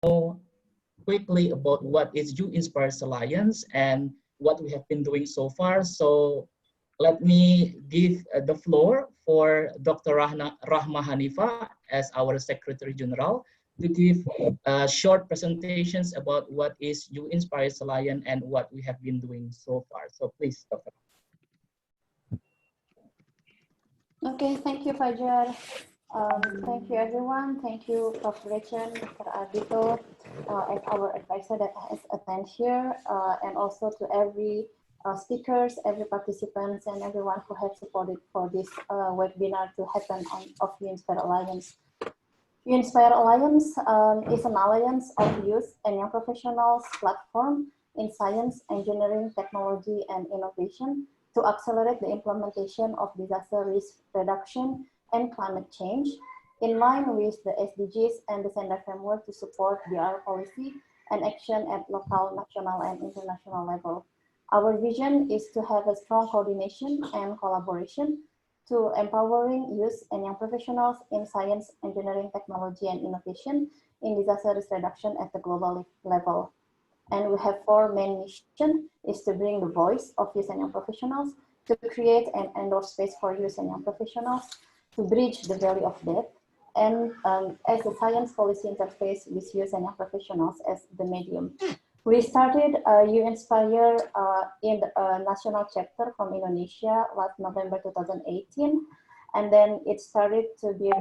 know quickly about what is Youth Inspires Alliance and what we have been doing so far. So let me give the floor for Dr. Rahma Hanifa as our Secretary General to give short presentations about what is Youth Inspires Alliance and what we have been doing so far. So please, Dr. Okay, thank you, Fajar. Thank you, everyone. Thank you, Prof. Gretchen, Mr. Ardito, and our advisor that has attended here, and also to every speakers, every participants, and everyone who has supported for this webinar to happen of Youth Inspire Alliance. Youth Inspire Alliance is an alliance of youth and young professionals platform in science, engineering, technology, and innovation to accelerate the implementation of disaster risk reduction and climate change in line with the SDGs and the Sender framework to support DRR policy and action at local, national, and international level. Our vision is to have a strong coordination and collaboration to empowering youth and young professionals in science, engineering, technology, and innovation in disaster risk reduction at the global level. And we have 4 main missions: is to bring the voice of youth and young professionals, to create and endorse space for youth and young professionals, to bridge the valley of death, and as a science policy interface with youth and young professionals as the medium. We started Youth Inspire in the national chapter from Indonesia last November 2018, and then it started to be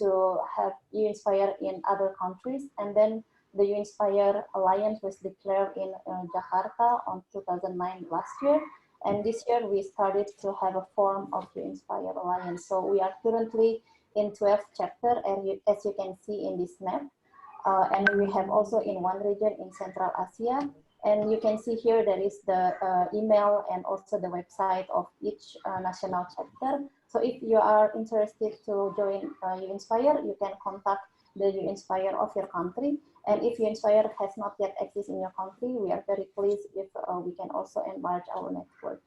to have Youth Inspire in other countries, and then the Youth Inspire Alliance was declared in Jakarta on 2009 last year. And this year we started to have a form of Youth Inspire Alliance. So we are currently in 12th chapter, as you can see in this map. And we have also in 1 region in Central Asia. And you can see here there is the email and also the website of each national chapter. So if you are interested to join Youth Inspire, you can contact the Youth Inspire of your country. And if Youth Inspire has not yet existed in your country, we are very pleased if we can also enlarge our network.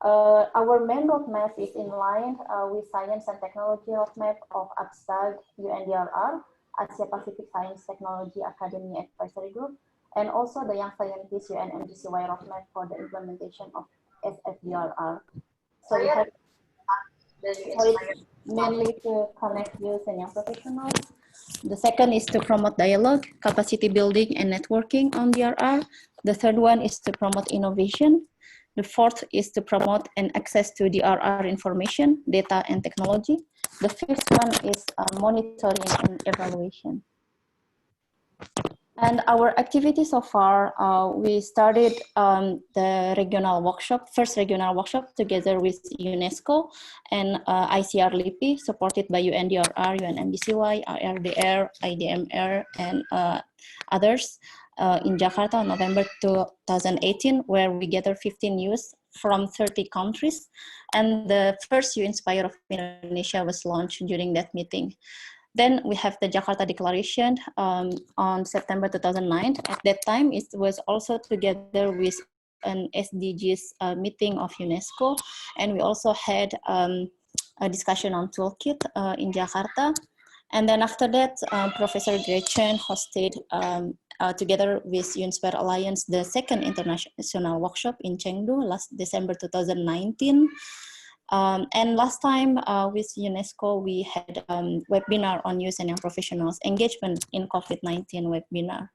Our main roadmap is in line with Science and Technology Roadmap of APSAG UNDRR, Asia Pacific Science Technology Academy Advisory Group, and also the Young Scientists UNMGCY Roadmap for the implementation of SFDRR. So we have mainly to connect youth and young professionals. The second is to promote dialogue, capacity building, and networking on DRR. The third one is to promote innovation. The fourth is to promote and access to DRR information, data, and technology. The fifth one is monitoring and evaluation. And our activity so far, we started the regional workshop, first regional workshop together with UNESCO and ICRLIPI, supported by UNDRR, UNMBCY, RRDR, IDMR, and others in Jakarta on November 2018, where we gathered 15 youth from 30 countries. And the first Youth Inspire of Indonesia was launched during that meeting. Then we have the Jakarta Declaration on September 2009. At that time, it was also together with an SDGs meeting of UNESCO. And we also had a discussion on toolkit in Jakarta. And then after that, Professor Gretchen hosted, together with Youth Inspire Alliance, the second international workshop in Chengdu last December 2019. And last time with UNESCO, we had a webinar on youth and young professionals engagement in COVID-19 webinar.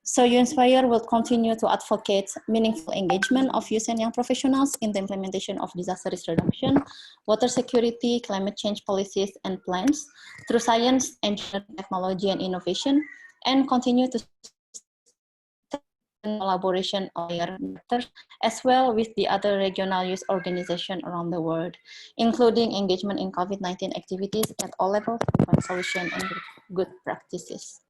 So Youth Inspire will continue to advocate meaningful engagement of youth and young professionals in the implementation of disaster risk reduction, water security, climate change policies and plans through science, engineering, technology, and innovation, and continue to collaboration of as well with the other regional youth organizations around the world, including engagement in COVID-19 activities at all levels to find solutions and good practices.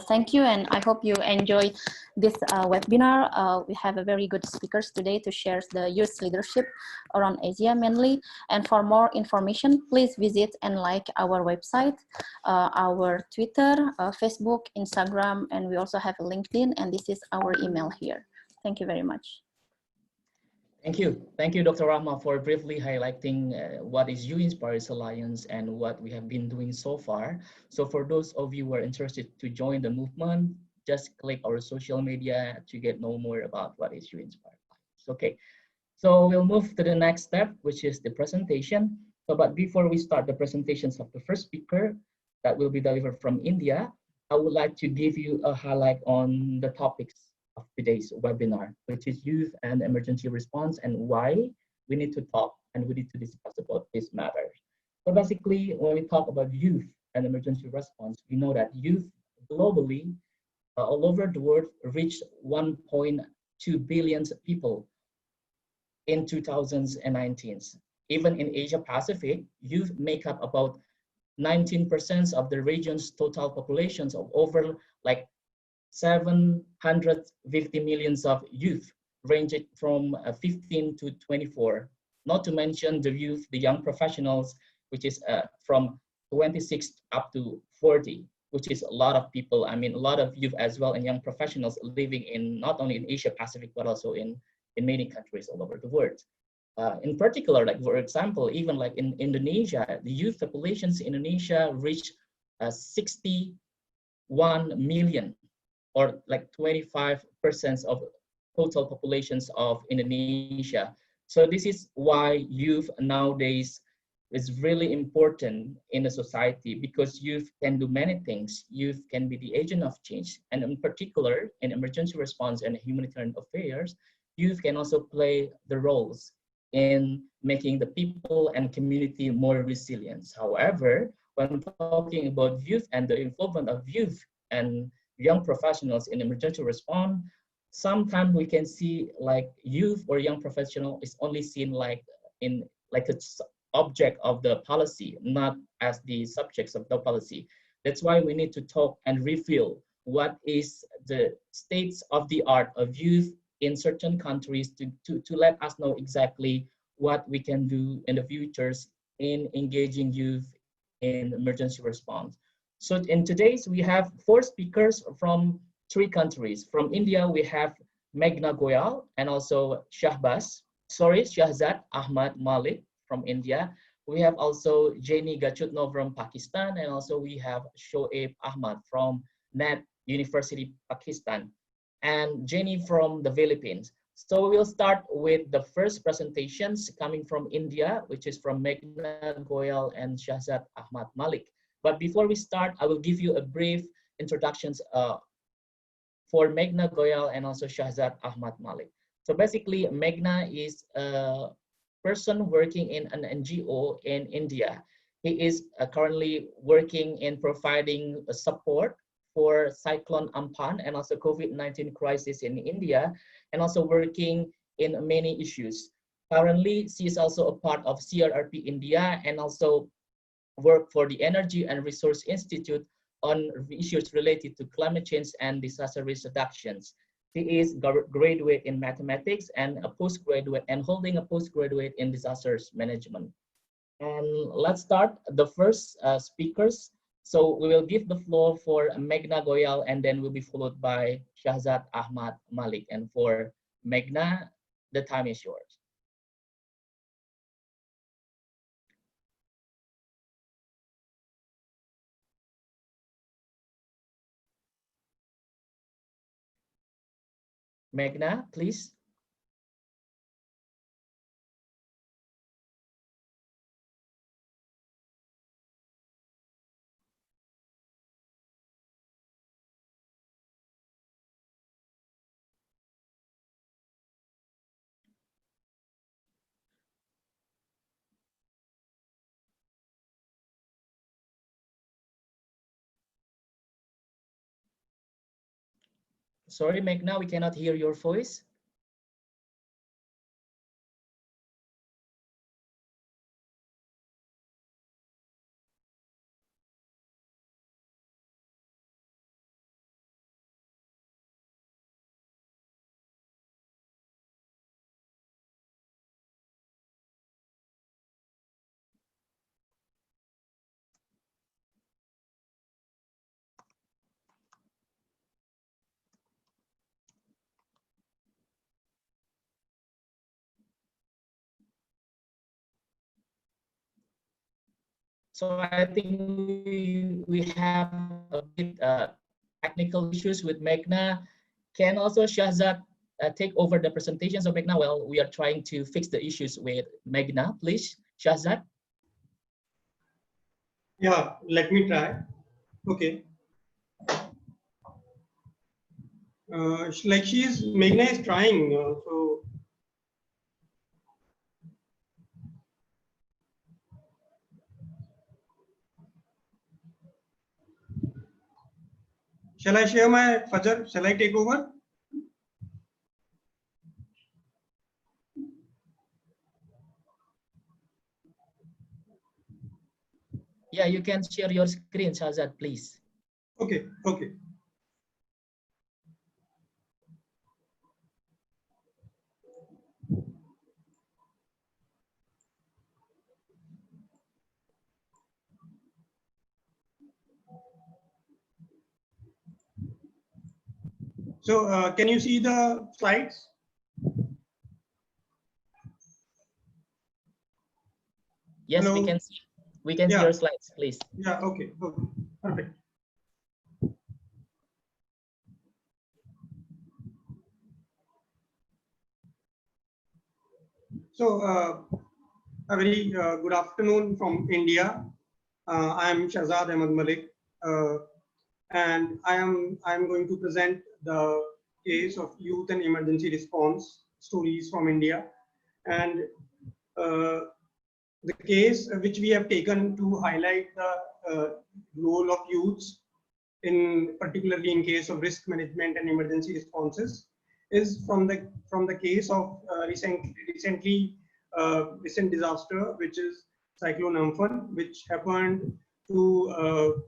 Thank you, and I hope you enjoy this webinar. We have a very good speakers today to share the youth leadership around Asia mainly. And for more information, please visit and like our website, our Twitter, Facebook, Instagram, and we also have a LinkedIn, and this is our email here. Thank you very much. Thank you, Dr. Rahma, for briefly highlighting what is You Inspires Alliance and what we have been doing so far. So for those of you who are interested to join the movement, just click our social media to get know more about what is You Inspire Alliance. Okay, so we'll move to the next step, which is the presentation. So, but before we start the presentations of the first speaker that will be delivered from India, I would like to give you a highlight on the topics of today's webinar, which is youth and emergency response and why we need to talk and we need to discuss about this matter. So basically, when we talk about youth and emergency response, we know that youth globally, all over the world, reached 1.2 billion people in 2019. Even in Asia Pacific, youth make up about 19% of the region's total populations of over like 750 millions of youth, ranging from 15 to 24. Not to mention the youth, the young professionals, which is from 26 up to 40, which is a lot of people. I mean, a lot of youth as well and young professionals living in not only in Asia Pacific, but also in many countries all over the world. In particular, like for example, even like in Indonesia, the youth populations in Indonesia reach 61 million, or like 25% of total populations of Indonesia. So this is why youth nowadays is really important in the society, because youth can do many things. Youth can be the agent of change. And in particular, in emergency response and humanitarian affairs, youth can also play the roles in making the people and community more resilient. However, when talking about youth and the involvement of youth and young professionals in emergency response, sometimes we can see like youth or young professional is only seen like in like a object of the policy, not as the subjects of the policy. That's why we need to talk and reveal what is the states of the art of youth in certain countries to let us know exactly what we can do in the futures in engaging youth in emergency response. So in today's, we have 4 speakers from 3 countries. From India, we have Meghna Goyal and also Shahzad Ahmad Malik from India. We have also Gacutno from Pakistan, and also we have Shoaib Ahmad from Net University, Pakistan, and Jenny from the Philippines. So we'll start with the first presentations coming from India, which is from Meghna Goyal and Shahzad Ahmad Malik. But before we start, I will give you a brief introductions for Meghna Goyal and also Shahzad Ahmad Malik. So basically, Meghna is a person working in an NGO in India. He is currently working in providing support for Cyclone Amphan and also COVID-19 crisis in India, and also working in many issues. Currently, she is also a part of CRRP India and also work for the Energy and Resource Institute on issues related to climate change and disaster risk reductions. She is graduate in mathematics and a postgraduate and holding a postgraduate in disasters management. And let's start the first speakers. So we will give the floor for Meghna Goyal, and then will be followed by Shahzad Ahmad Malik. And for Meghna, the time is yours. Meghna, please. Sorry, Meghna, we cannot hear your voice. So I think we have a bit technical issues with Meghna. Can also Shahzad take over the presentations of Meghna while we are trying to fix the issues with Meghna, please, Shahzad? Yeah, let me try. Okay. Like Meghna is trying, so. Shall I share my Fajar? Shall I take over? Yeah, you can share your screen, Shahzad, please. Okay, okay. So can you see the slides? Yes, Hello? we can see your slides, please. Yeah, okay, okay, perfect. So a very good afternoon from India. I am Shahzad Ahmad Malik, and I am going to present the case of youth and emergency response stories from India, and the case which we have taken to highlight the role of youths in particularly in case of risk management and emergency responses is from the case of recent disaster, which is Cyclone Amphan, which happened to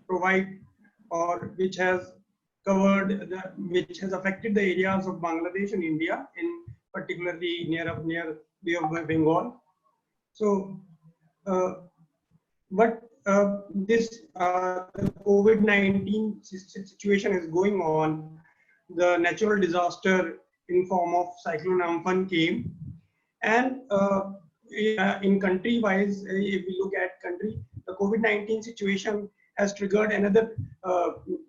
provide, or which has which has affected the areas of Bangladesh and India, in particularly near Bay of Bengal. So but this COVID-19 situation is going on. The natural disaster in form of Cyclone Amphan came, and in country-wise, if we look at country, the COVID-19 situation has triggered another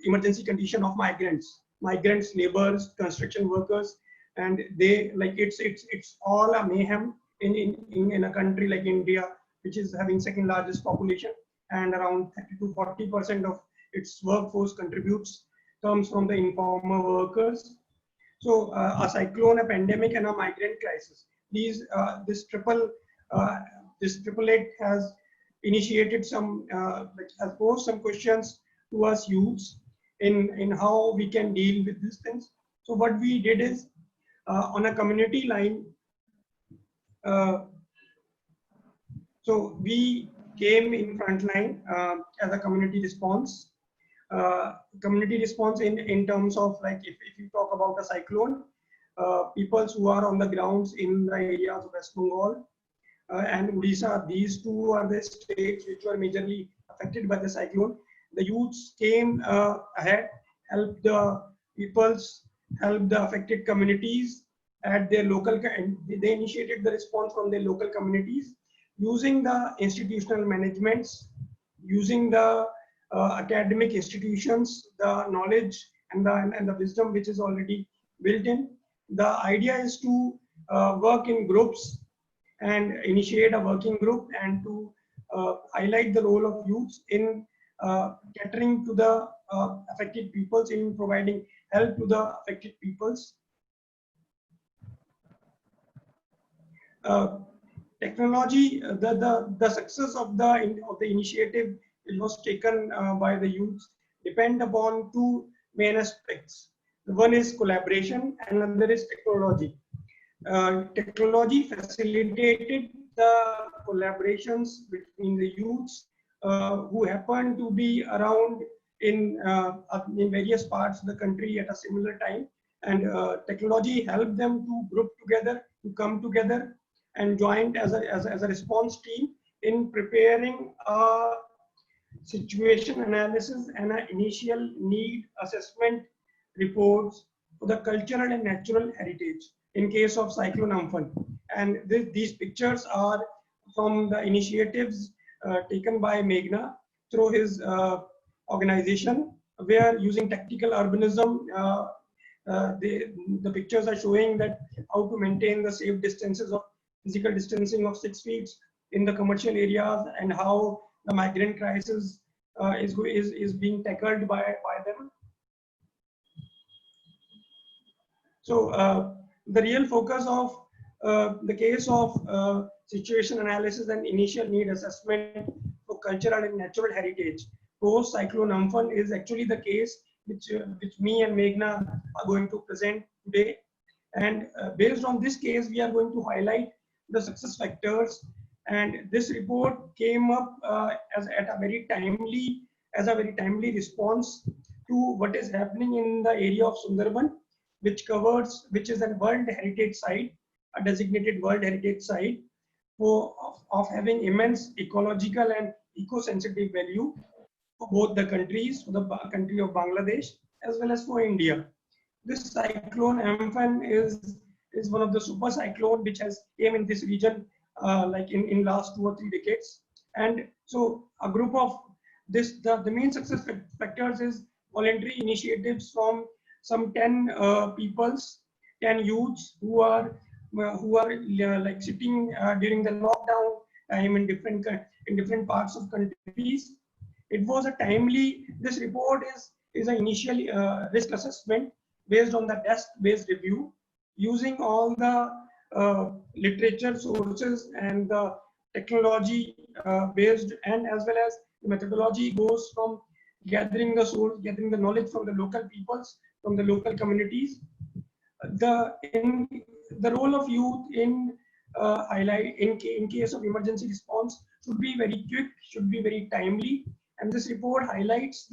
emergency condition of migrants, laborers, construction workers, and they it's all a mayhem in a country like India, which is having second largest population, and around 30 to 40% of its workforce comes from the informal workers. So a cyclone, a pandemic, and a migrant crisis. This triplet has initiated some has posed some questions to us youths in how we can deal with these things. So what we did is on a community line. So we came in front line as a community response. Community response in terms of, like, if you talk about a cyclone, people who are on the grounds in the areas of West Bengal and Odisha, these two are the states which were majorly affected by the cyclone. The youths came ahead, helped the peoples, helped the affected communities at their local, and they initiated the response from their local communities using the institutional managements, using the academic institutions, the knowledge and the wisdom which is already built in. The idea is to work in groups and initiate a working group, and to highlight the role of youths in catering to the affected peoples, in providing help to the affected peoples. Technology, the success of the initiative which was taken by the youth depend upon two main aspects. One is collaboration and another is technology. Technology facilitated the collaborations between the youths who happen to be around in various parts of the country at a similar time, and technology helped them to group together, to come together and joined as a response team in preparing a situation analysis and an initial need assessment reports for the cultural and natural heritage in case of Cyclone Amphan. And these pictures are from the initiatives taken by Meghna through his organization, where using tactical urbanism, the pictures are showing that how to maintain the safe distances of physical distancing of 6 feet in the commercial areas, and how the migrant crisis is being tackled by them. So the real focus of the case of situation analysis and initial need assessment for cultural and natural heritage post cyclone Amphan is actually the case which me and Meghna are going to present today. And based on this case, we are going to highlight the success factors. And this report came up as a very timely response to what is happening in the area of Sundarban, which is a World Heritage Site, a designated World Heritage Site of having immense ecological and eco-sensitive value for both the countries, for the country of Bangladesh as well as for India. This cyclone Amphan is one of the super cyclone which has came in this region like in last 2 or 3 decades. And so a group of this, the main success factors is voluntary initiatives from some 10 peoples, 10 youths who are like sitting during the lockdown time in different parts of countries. It was a timely. This report is an initial risk assessment based on the desk-based review, using all the literature sources and the technology based, and as well as the methodology goes from gathering the knowledge from the local peoples, from the local communities. The role of youth in case of emergency response should be very quick, should be very timely, and this report highlights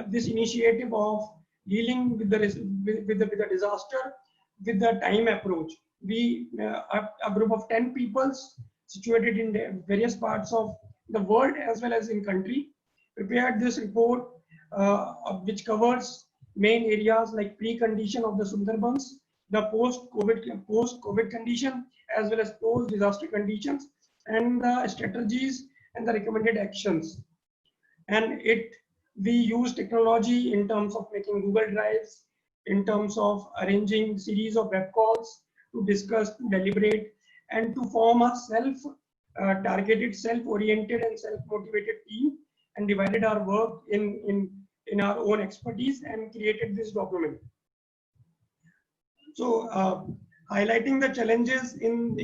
this initiative of dealing with the disaster with the time approach. We a group of 10 peoples situated in the various parts of the world as well as in country prepared this report, which covers main areas like precondition of the Sundarbans, the post-COVID condition, as well as post-disaster conditions, and the strategies and the recommended actions. And we use technology in terms of making Google Drives, in terms of arranging series of web calls to discuss, to deliberate, and to form a targeted, self-oriented, and self-motivated team, and divided our work in our own expertise and created this document. So highlighting the challenges in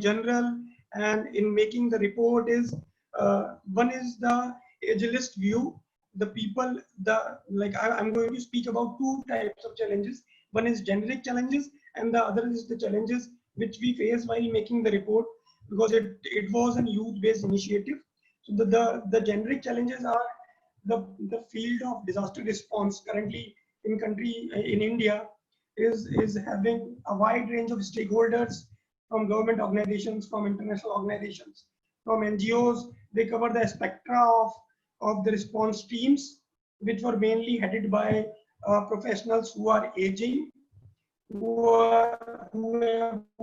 general and in making the report is one is the ageist view. The people, I'm going to speak about 2 types of challenges. One is generic challenges, and the other is the challenges which we face while making the report, because it was a youth-based initiative. So the generic challenges are the field of disaster response currently in India is having a wide range of stakeholders, from government organizations, from international organizations, from NGOs. They cover the spectra of the response teams, which were mainly headed by professionals who are aging, who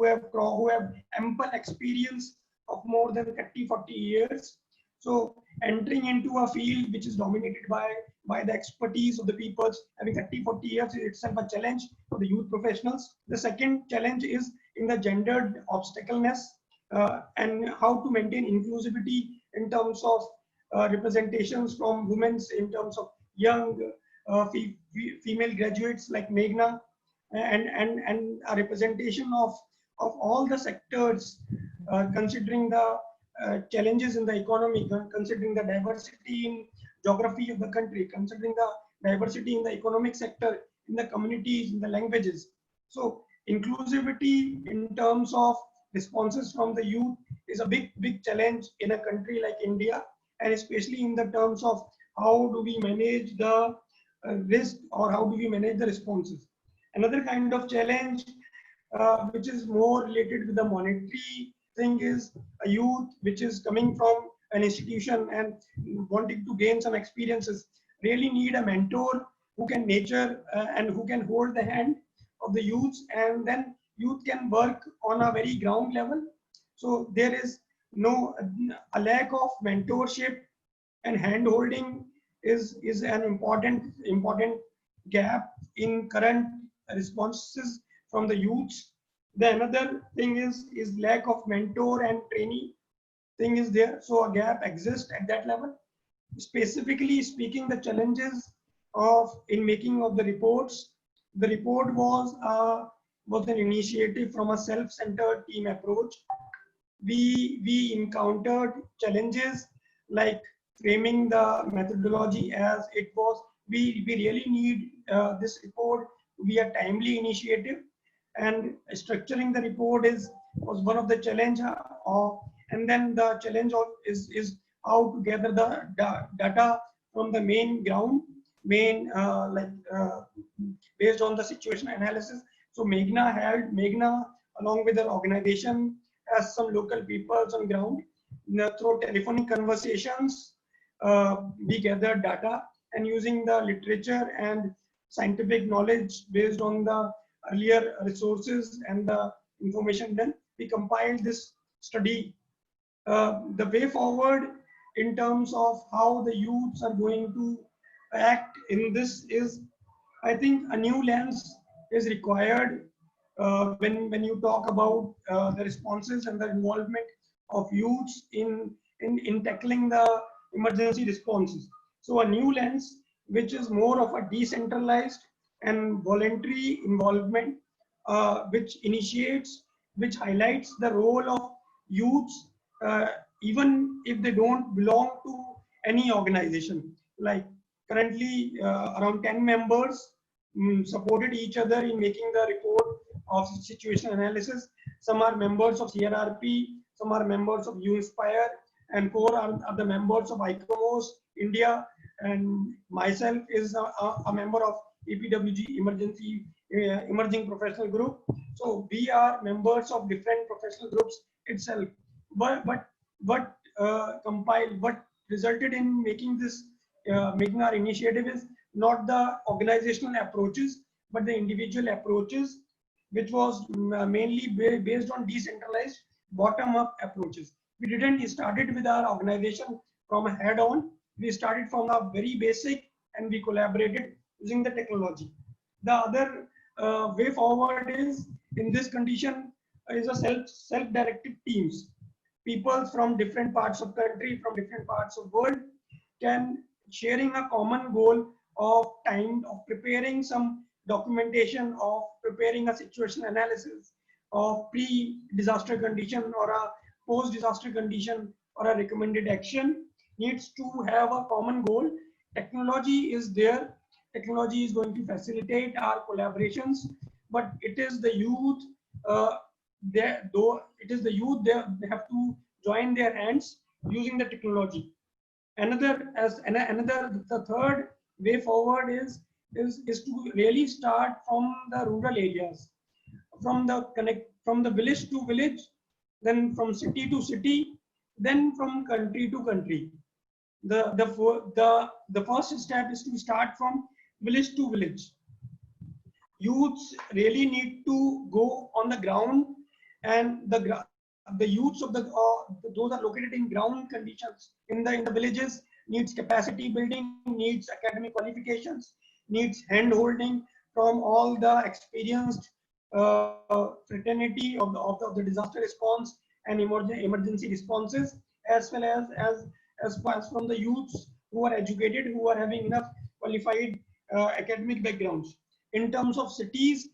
have ample experience of more than 30-40 years. So entering into a field which is dominated by the expertise of the peoples having 30-40 years is itself a challenge for the youth professionals. The second challenge is in the gendered obstacleness and how to maintain inclusivity in terms of representations from women, in terms of young female graduates like Meghna, and a representation of all the sectors, considering the challenges in the economy, considering the diversity in geography of the country, considering the diversity in the economic sector, in the communities, in the languages. So inclusivity in terms of responses from the youth is a big challenge in a country like India, and especially in the terms of how do we manage the risk, or how do we manage the responses. Another kind of challenge which is more related with the monetary thing is a youth which is coming from an institution and wanting to gain some experiences really need a mentor who can nurture and who can hold the hand of the youths, and then youth can work on a very ground level So there is a lack of mentorship and hand-holding is an important gap in current responses from the youths. The another thing is lack of mentor and trainee thing is there. So a gap exists at that level. Specifically speaking, the challenges in making of the reports. The report was an initiative from a self-centered team approach. We encountered challenges like framing the methodology as it was. We really need this report to be a timely initiative, and structuring the report was one of the challenge and then the challenge is how to gather the data from the main ground, based on the situation analysis. So Meghna along with her organization has some local people on ground. Through telephonic conversations, we gathered data, and using the literature and scientific knowledge based on the earlier resources and the information, then we compiled this study. The way forward in terms of how the youths are going to act in this is, I think, a new lens is required when you talk about the responses and the involvement of youths in tackling the emergency responses. So a new lens which is more of a decentralized and voluntary involvement, which highlights the role of youths, even if they don't belong to any organization. Like currently around 10 members supported each other in making the report of situation analysis. Some are members of CRRP, some are members of UInspire, and 4 are the members of ICOMOS India, and myself is a member of EPWG Emerging Professional Group. So we are members of different professional groups itself. But what resulted in making our initiative is not the organizational approaches, but the individual approaches, which was mainly based on decentralized bottom-up approaches. We didn't started with our organization from a head-on. We started from a very basic, and we collaborated using the technology. The other way forward is, in this condition, is a self-directed teams. People from different parts of country, from different parts of world, can sharing a common goal of preparing some documentation, of preparing a situation analysis of pre-disaster condition or a post-disaster condition or a recommended action, needs to have a common goal. Technology is there. Technology is going to facilitate our collaborations, but it is the youth. They have to join their hands using the technology. The third way forward is to really start from the rural areas, from the village to village, then from city to city, then from country to country. The first step is to start from village to village. Youths really need to go on the ground, and the youths of those are located in ground conditions in the villages needs capacity building, needs academic qualifications, needs hand holding from all the experienced fraternity of the disaster response and emergency responses, as well as from the youths who are educated, who are having enough qualified academic backgrounds. In terms of cities,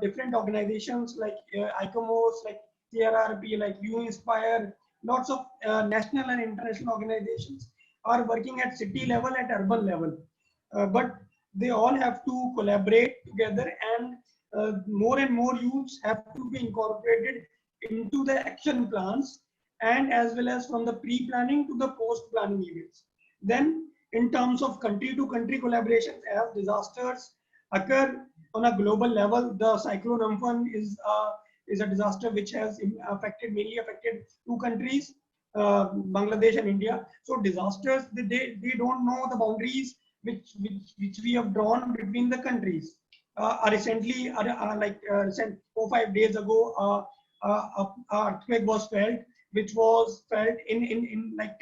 different organizations like ICOMOS, like CRRP, like UInspire, lots of national and international organizations are working at city level, at urban level. But they all have to collaborate together, and more youths have to be incorporated into the action plans, and as well as from the pre-planning to the post-planning events. Then in terms of country to country collaboration, as disasters occur on a global level, the cyclone Amphan is a disaster which has mainly affected 2 countries, Bangladesh and India. So disasters, they don't know the boundaries which we have drawn between the countries. Recently, 4 or 5 days ago, earthquake was felt, which was felt in like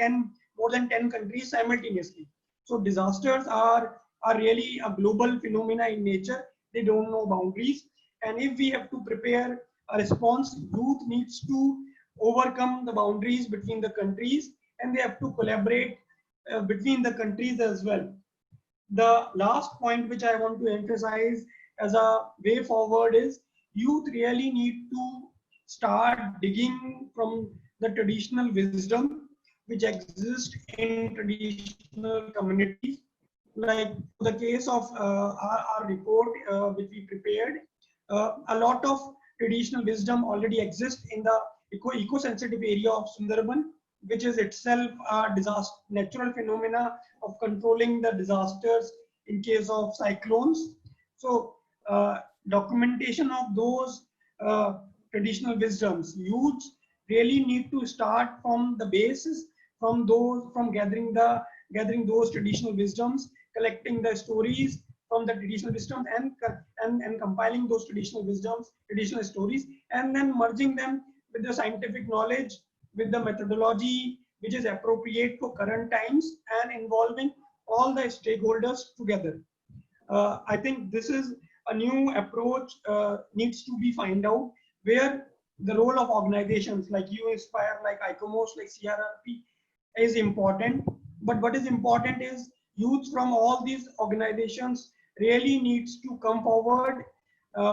more than 10 countries simultaneously. So disasters are really a global phenomena in nature. They don't know boundaries. And if we have to prepare a response, youth needs to overcome the boundaries between the countries, and they have to collaborate between the countries as well. The last point which I want to emphasize as a way forward is youth really need to start digging from the traditional wisdom which exists in traditional communities. Like the case of our report which we prepared, a lot of traditional wisdom already exists in the eco-sensitive area of Sundarban, which is itself a disaster, natural phenomena of controlling the disasters in case of cyclones. So documentation of those traditional wisdoms, youths really need to start from the basis, from gathering those traditional wisdoms, collecting the stories from the traditional wisdom, and compiling those traditional stories, and then merging them with the scientific knowledge, with the methodology which is appropriate for current times, and involving all the stakeholders together. I think this is a new approach needs to be found out, where the role of organizations like U-Inspire, like ICOMOS, like CRRP is important. But what is important is youth from all these organizations really needs to come forward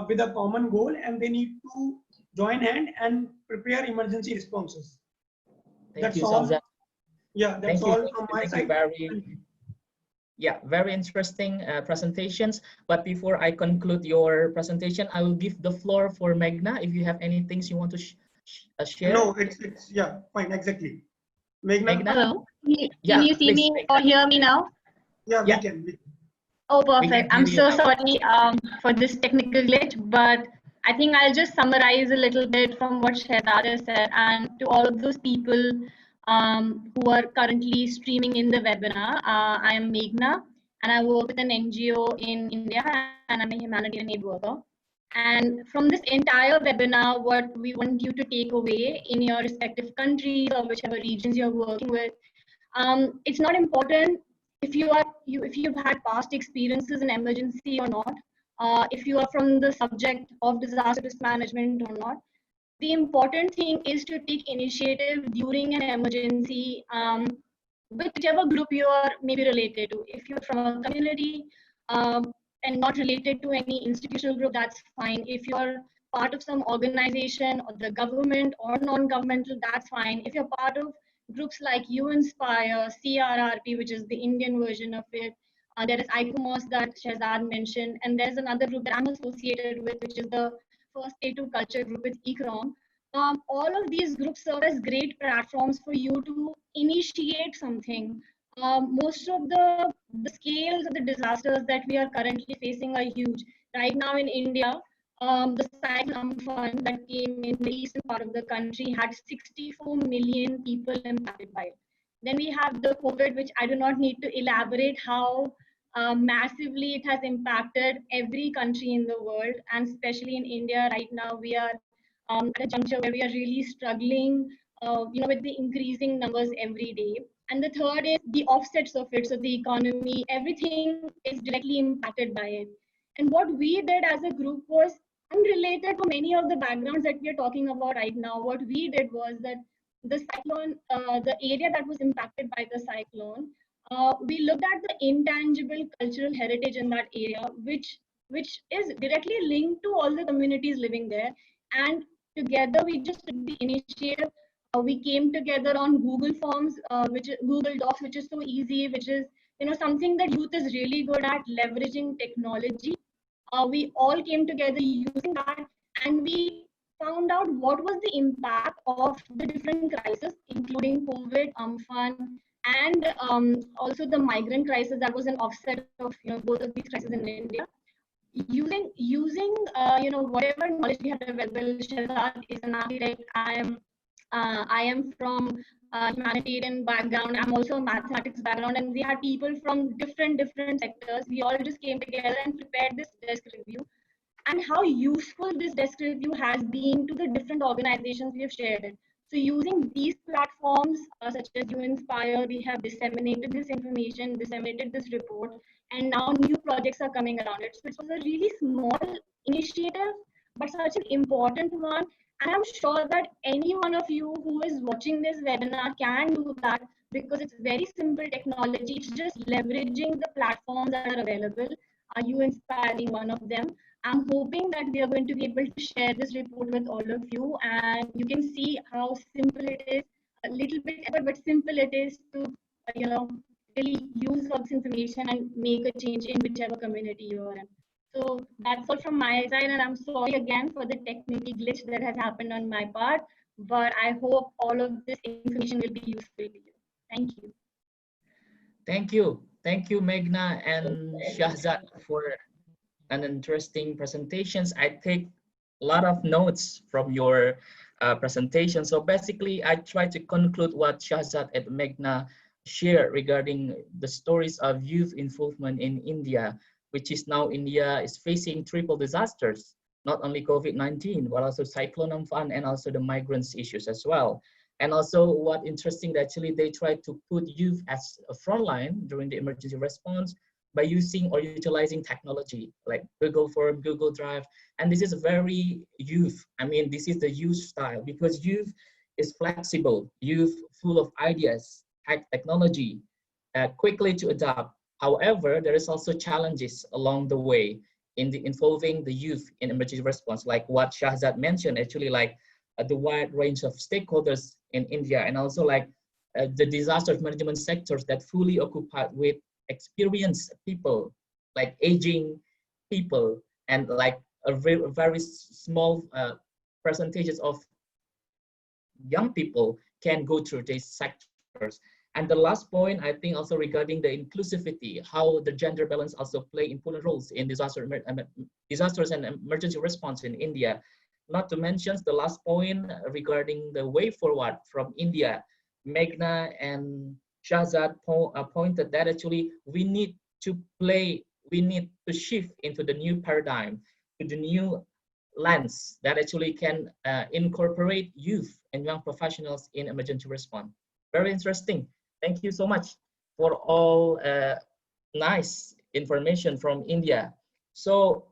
with a common goal, and they need to join hand and prepare emergency responses. Thank you, Shahzad. Yeah, that's all from my side. Very interesting presentations. But before I conclude your presentation, I will give the floor for Meghna if you have any things you want to share. No, it's yeah, fine, exactly. Meghna? Hello. Can you see me or hear me now? Yeah, we can. Oh, perfect. I'm so sorry for this technical glitch, but I think I'll just summarize a little bit from what Shahzad has said, and to all of those people who are currently streaming in the webinar. I am Meghna, and I work with an NGO in India, and I'm a humanitarian aid worker. And from this entire webinar, what we want you to take away in your respective countries or whichever regions you're working with, it's not important if you've had past experiences in emergency or not, if you are from the subject of disaster risk management or not. The important thing is to take initiative during an emergency with whichever group you are maybe related to. If you're from a community and not related to any institutional group, that's fine. If you're part of some organization or the government or non-governmental, that's fine. If you're part of groups like U-Inspire, CRRP, which is the Indian version of it, there is ICOMOS that Shahzad mentioned, and there's another group that I'm associated with, which is the First Aid to Culture group with ICROM. All of these groups serve as great platforms for you to initiate something. Most of the scales of the disasters that we are currently facing are huge. Right now in India, the cyclone Amphan that came in the eastern part of the country had 64 million people impacted by it. Then we have the COVID, which I do not need to elaborate how massively it has impacted every country in the world, and especially in India right now. We are at a juncture where we are really struggling, with the increasing numbers every day. And the third is the offsets of it. So the economy, everything is directly impacted by it. And what we did as a group was unrelated to many of the backgrounds that we are talking about right now. What we did was that the cyclone, the area that was impacted by the cyclone, we looked at the intangible cultural heritage in that area, which is directly linked to all the communities living there. And together we just took the initiative. We came together on Google Forms, which is Google Docs, which is so easy, which is something that youth is really good at, leveraging technology. We all came together using that, and we found out what was the impact of the different crises, including COVID, Amphan, and also the migrant crisis that was an offset of both of these crises in India. Using whatever knowledge we had available. Shahzad is an architect. I am from humanitarian background. I'm also a mathematics background, and we had people from different sectors. We all just came together and prepared this desk review. and how useful this desk review has been to the different organizations we have shared it. So using these platforms such as YouInspire, we have disseminated this information, disseminated this report, and now new projects are coming around it. So it was a really small initiative, but such an important one. And I'm sure that any one of you who is watching this webinar can do that, because it's very simple technology. It's just leveraging the platforms that are available. Are you inspiring one of them? I'm hoping that we are going to be able to share this report with all of you, and you can see how simple it is, a little bit effort, but simple it is to, really use all this information and make a change in whichever community you are in. So that's all from my side, and I'm sorry again for the technical glitch that has happened on my part, but I hope all of this information will be useful to you. Thank you. Thank you. Thank you, Meghna and Shahzad, for an interesting presentations. I take a lot of notes from your presentation. So basically, I try to conclude what Shahzad and Meghna shared regarding the stories of youth involvement in India, which is now India is facing triple disasters, not only COVID-19, but also Cyclone Amphan and also the migrants issues as well. And also what interesting that actually they try to put youth as a front line during the emergency response by using or utilizing technology like Google Form, Google Drive. And this is very youth. I mean, this is the youth style because youth is flexible, youth full of ideas, technology, quickly to adapt. However, there is also challenges along the way in involving the youth in emergency response, like what Shahzad mentioned, actually like the wide range of stakeholders in India, and also like the disaster management sectors that fully occupied with experienced people, like aging people, and like a very small percentages of young people can go through these sectors. And the last point, I think also regarding the inclusivity, how the gender balance also play important roles in disasters and emergency response in India. Not to mention the last point regarding the way forward from India. Meghna and Shahzad pointed that actually we need to shift into the new paradigm, to the new lens that actually can incorporate youth and young professionals in emergency response. Very interesting. Thank you so much for all nice information from India. So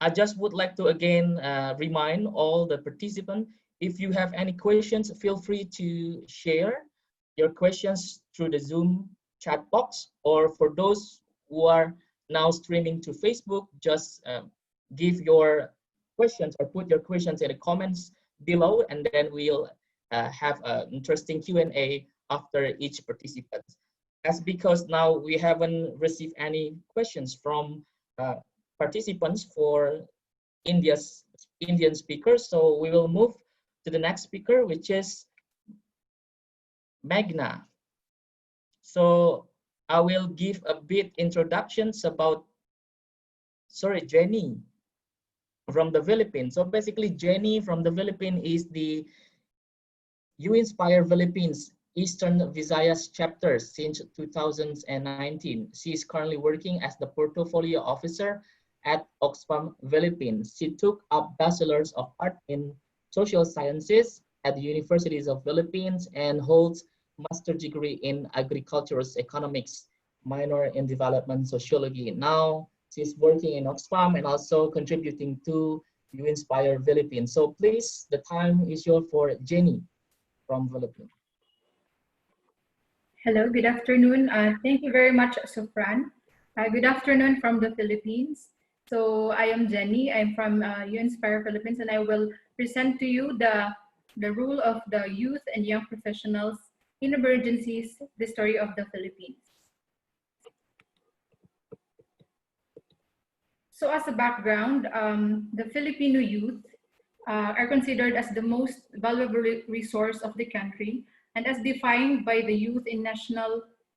I just would like to again remind all the participants, if you have any questions, feel free to share your questions through the Zoom chat box, or for those who are now streaming to Facebook, just give your questions or put your questions in the comments below, and then we'll have an interesting Q&A after each participant. That's because now we haven't received any questions from participants for Indian speakers, so we will move to the next speaker, which is Meghna. So I will give a bit introductions about, Jenny from the Philippines. So basically Jenny from the Philippines is the YouInspire Philippines Eastern Visayas chapter since 2019. She is currently working as the portfolio officer at Oxfam Philippines. She took up Bachelor's of Art in Social Sciences at the Universities of Philippines and holds master degree in agricultural economics, minor in development sociology. Now she's working in Oxfam and also contributing to YouInspire Philippines. So please, the time is yours for Jenny from Philippines. Hello, good afternoon. Thank you very much, Sofran. Good afternoon from the Philippines. So I am Jenny. I'm from YouInspire Philippines, and I will present to you the role of the youth and young professionals in emergencies, the story of the Philippines. So as a background, the Filipino youth are considered as the most valuable resource of the country, and as defined by the Youth in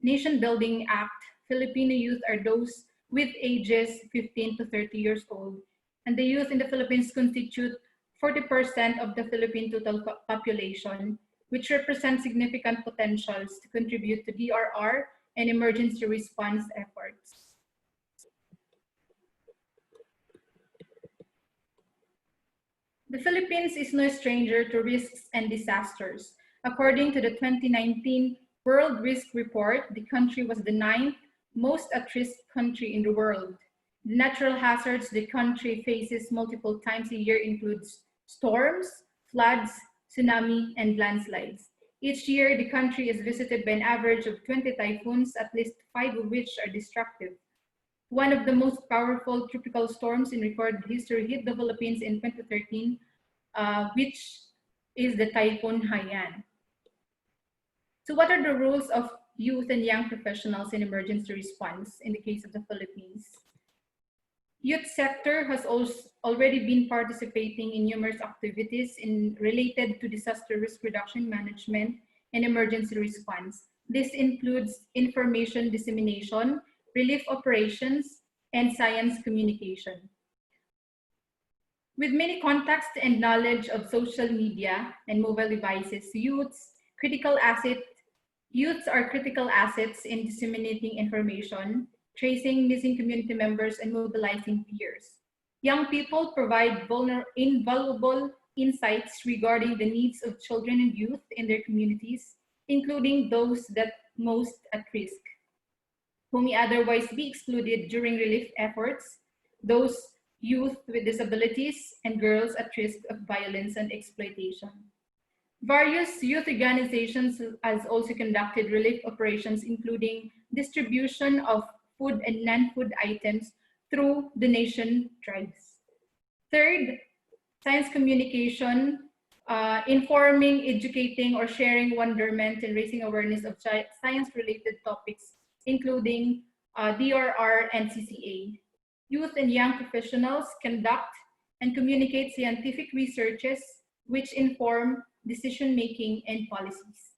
Nation Building Act, Filipino youth are those with ages 15 to 30 years old. And the youth in the Philippines constitute 40% of the Philippine total population, which represents significant potentials to contribute to DRR and emergency response efforts. The Philippines is no stranger to risks and disasters. According to the 2019 World Risk Report, the country was the 9th most at-risk country in the world. The natural hazards the country faces multiple times a year includes storms, floods, tsunami, and landslides. Each year, the country is visited by an average of 20 typhoons, at least 5 of which are destructive. One of the most powerful tropical storms in recorded history hit the Philippines in 2013, which is the Typhoon Haiyan. So what are the roles of youth and young professionals in emergency response in the case of the Philippines? Youth sector has also already been participating in numerous activities related to disaster risk reduction management and emergency response. This includes information dissemination, relief operations, and science communication. With many contacts and knowledge of social media and mobile devices, youths are critical assets in disseminating information, tracing missing community members, and mobilizing peers. Young people provide invaluable insights regarding the needs of children and youth in their communities, including those that most at risk, who may otherwise be excluded during relief efforts, those youth with disabilities, and girls at risk of violence and exploitation. Various youth organizations has also conducted relief operations, including distribution of food and non-food items through donation drives. Third, science communication, informing, educating, or sharing wonderment and raising awareness of science-related topics, including DRR and CCA. Youth and young professionals conduct and communicate scientific researches which inform decision-making and policies.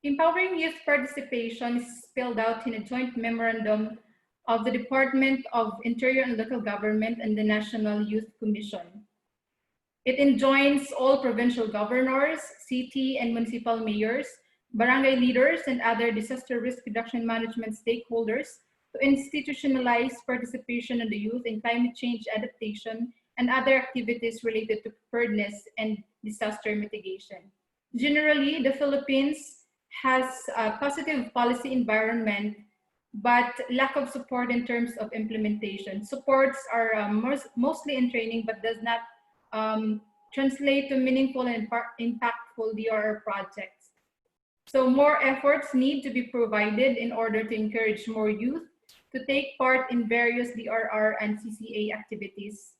Empowering youth participation is spelled out in a joint memorandum of the Department of Interior and Local Government and the National Youth Commission. It enjoins all provincial governors, city and municipal mayors, barangay leaders, and other disaster risk reduction management stakeholders to institutionalize participation of the youth in climate change adaptation and other activities related to preparedness and disaster mitigation. Generally, the Philippines has a positive policy environment, but lack of support in terms of implementation. Supports are mostly in training, but does not translate to meaningful and impactful DRR projects. So more efforts need to be provided in order to encourage more youth to take part in various DRR and CCA activities,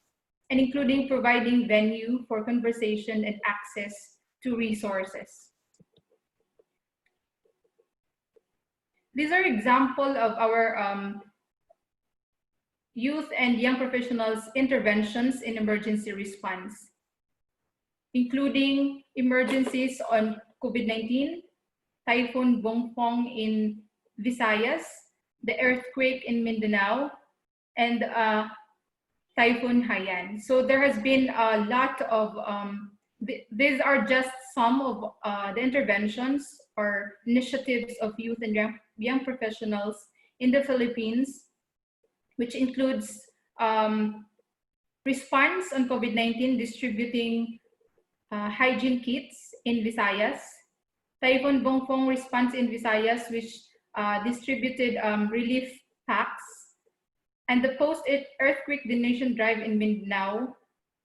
and including providing venue for conversation and access to resources. These are examples of our youth and young professionals interventions in emergency response, including emergencies on COVID-19, Typhoon Bongfong in Visayas, the earthquake in Mindanao, and Typhoon Haiyan. So there has been a lot of, these are just some of the interventions or initiatives of youth and young professionals in the Philippines, which includes response on COVID-19, distributing hygiene kits in Visayas, Typhoon Bongfong response in Visayas, which distributed relief packs, and the post-earthquake donation drive in Mindanao,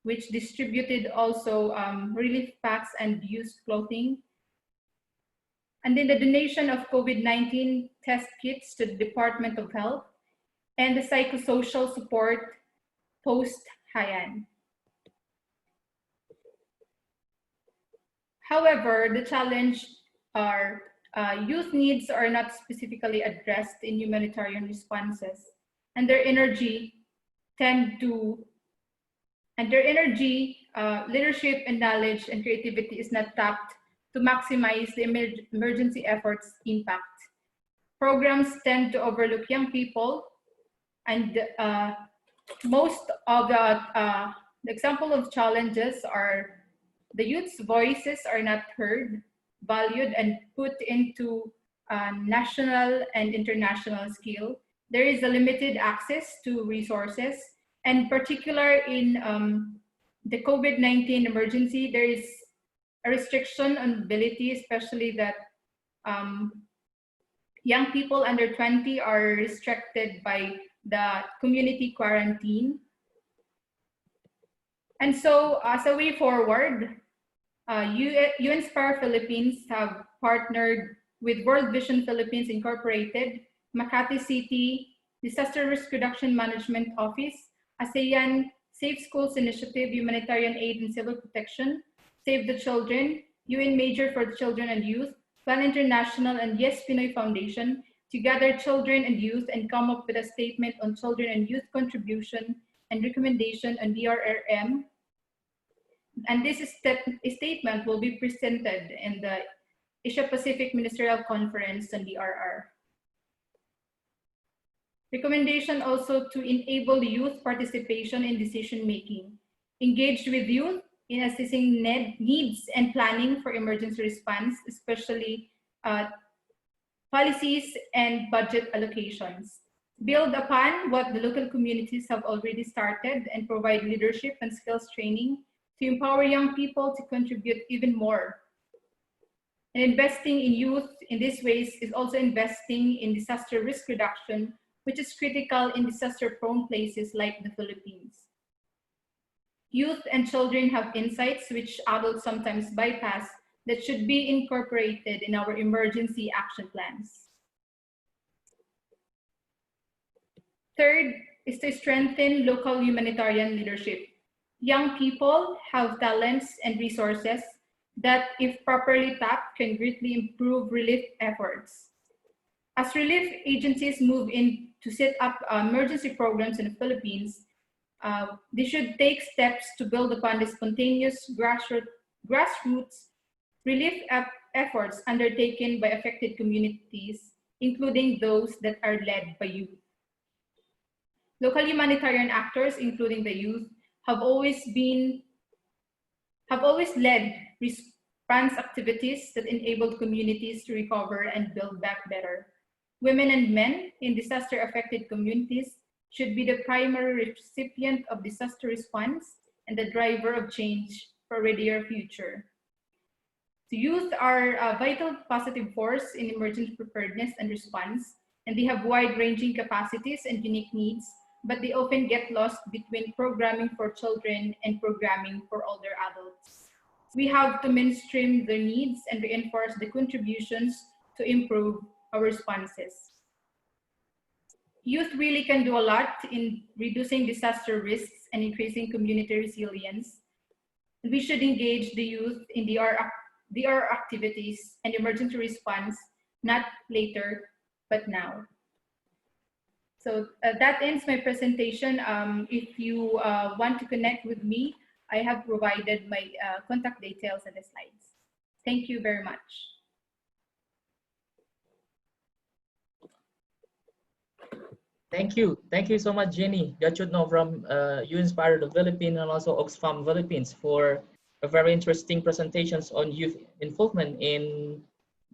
which distributed also relief packs and used clothing. And then the donation of COVID-19 test kits to the Department of Health, and the psychosocial support post-Haiyan. However, the challenge are youth needs are not specifically addressed in humanitarian responses, and their energy, leadership and knowledge and creativity is not tapped to maximize the emergency efforts impact. Programs tend to overlook young people, and most of the example of challenges are the youth's voices are not heard, valued, and put into national and international scale. There is a limited access to resources, And particular in the COVID-19 emergency, there is a restriction on mobility, especially that young people under 20 are restricted by the community quarantine. And so as a way forward, Inspire Philippines have partnered with World Vision Philippines Incorporated, Makati City, Disaster Risk Reduction Management Office, ASEAN Safe Schools Initiative, Humanitarian Aid and Civil Protection, Save the Children, UN Major for the Children and Youth, Plan International, and Yes Pinoy Foundation to gather children and youth and come up with a statement on children and youth contribution and recommendation on DRRM. And this statement will be presented in the Asia Pacific Ministerial Conference on DRR. Recommendation also to enable youth participation in decision making, engaged with youth in assessing needs and planning for emergency response, especially policies and budget allocations. Build upon what the local communities have already started and provide leadership and skills training to empower young people to contribute even more. And investing in youth in these ways is also investing in disaster risk reduction, which is critical in disaster-prone places like the Philippines. Youth and children have insights which adults sometimes bypass that should be incorporated in our emergency action plans. Third is to strengthen local humanitarian leadership. Young people have talents and resources that, if properly tapped, can greatly improve relief efforts. As relief agencies move in to set up emergency programs in the Philippines, they should take steps to build upon the spontaneous grassroots relief efforts undertaken by affected communities, including those that are led by youth. Local humanitarian actors, including the youth, have always led response activities that enabled communities to recover and build back better. Women and men in disaster-affected communities should be the primary recipient of disaster response and the driver of change for a readier future. The youth are a vital positive force in emergency preparedness and response, and they have wide-ranging capacities and unique needs, but they often get lost between programming for children and programming for older adults. We have to mainstream their needs and reinforce the contributions to improve our responses. Youth really can do a lot in reducing disaster risks and increasing community resilience. We should engage the youth in DR activities and emergency response, not later, but now. So that ends my presentation. If you want to connect with me, I have provided my contact details in the slides. Thank you very much. Thank you. Thank you so much, Jenny Gacutno from Inspire the Philippines and also Oxfam Philippines for a very interesting presentations on youth involvement in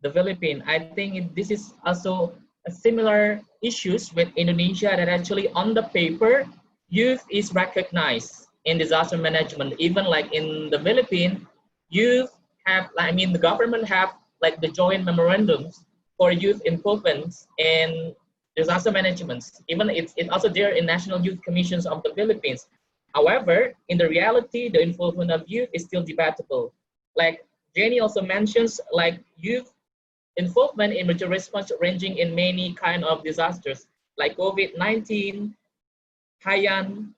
the Philippines. I think this is also a similar issues with Indonesia that actually on the paper, youth is recognized in disaster management. Even like in the Philippines, youth have, the government have like the joint memorandums for youth involvement and disaster management. Even it's also there in National Youth Commissions of the Philippines. However, in the reality, the involvement of youth is still debatable. Like Jenny also mentions, like youth involvement in emergency response ranging in many kind of disasters, like COVID-19, Haiyan,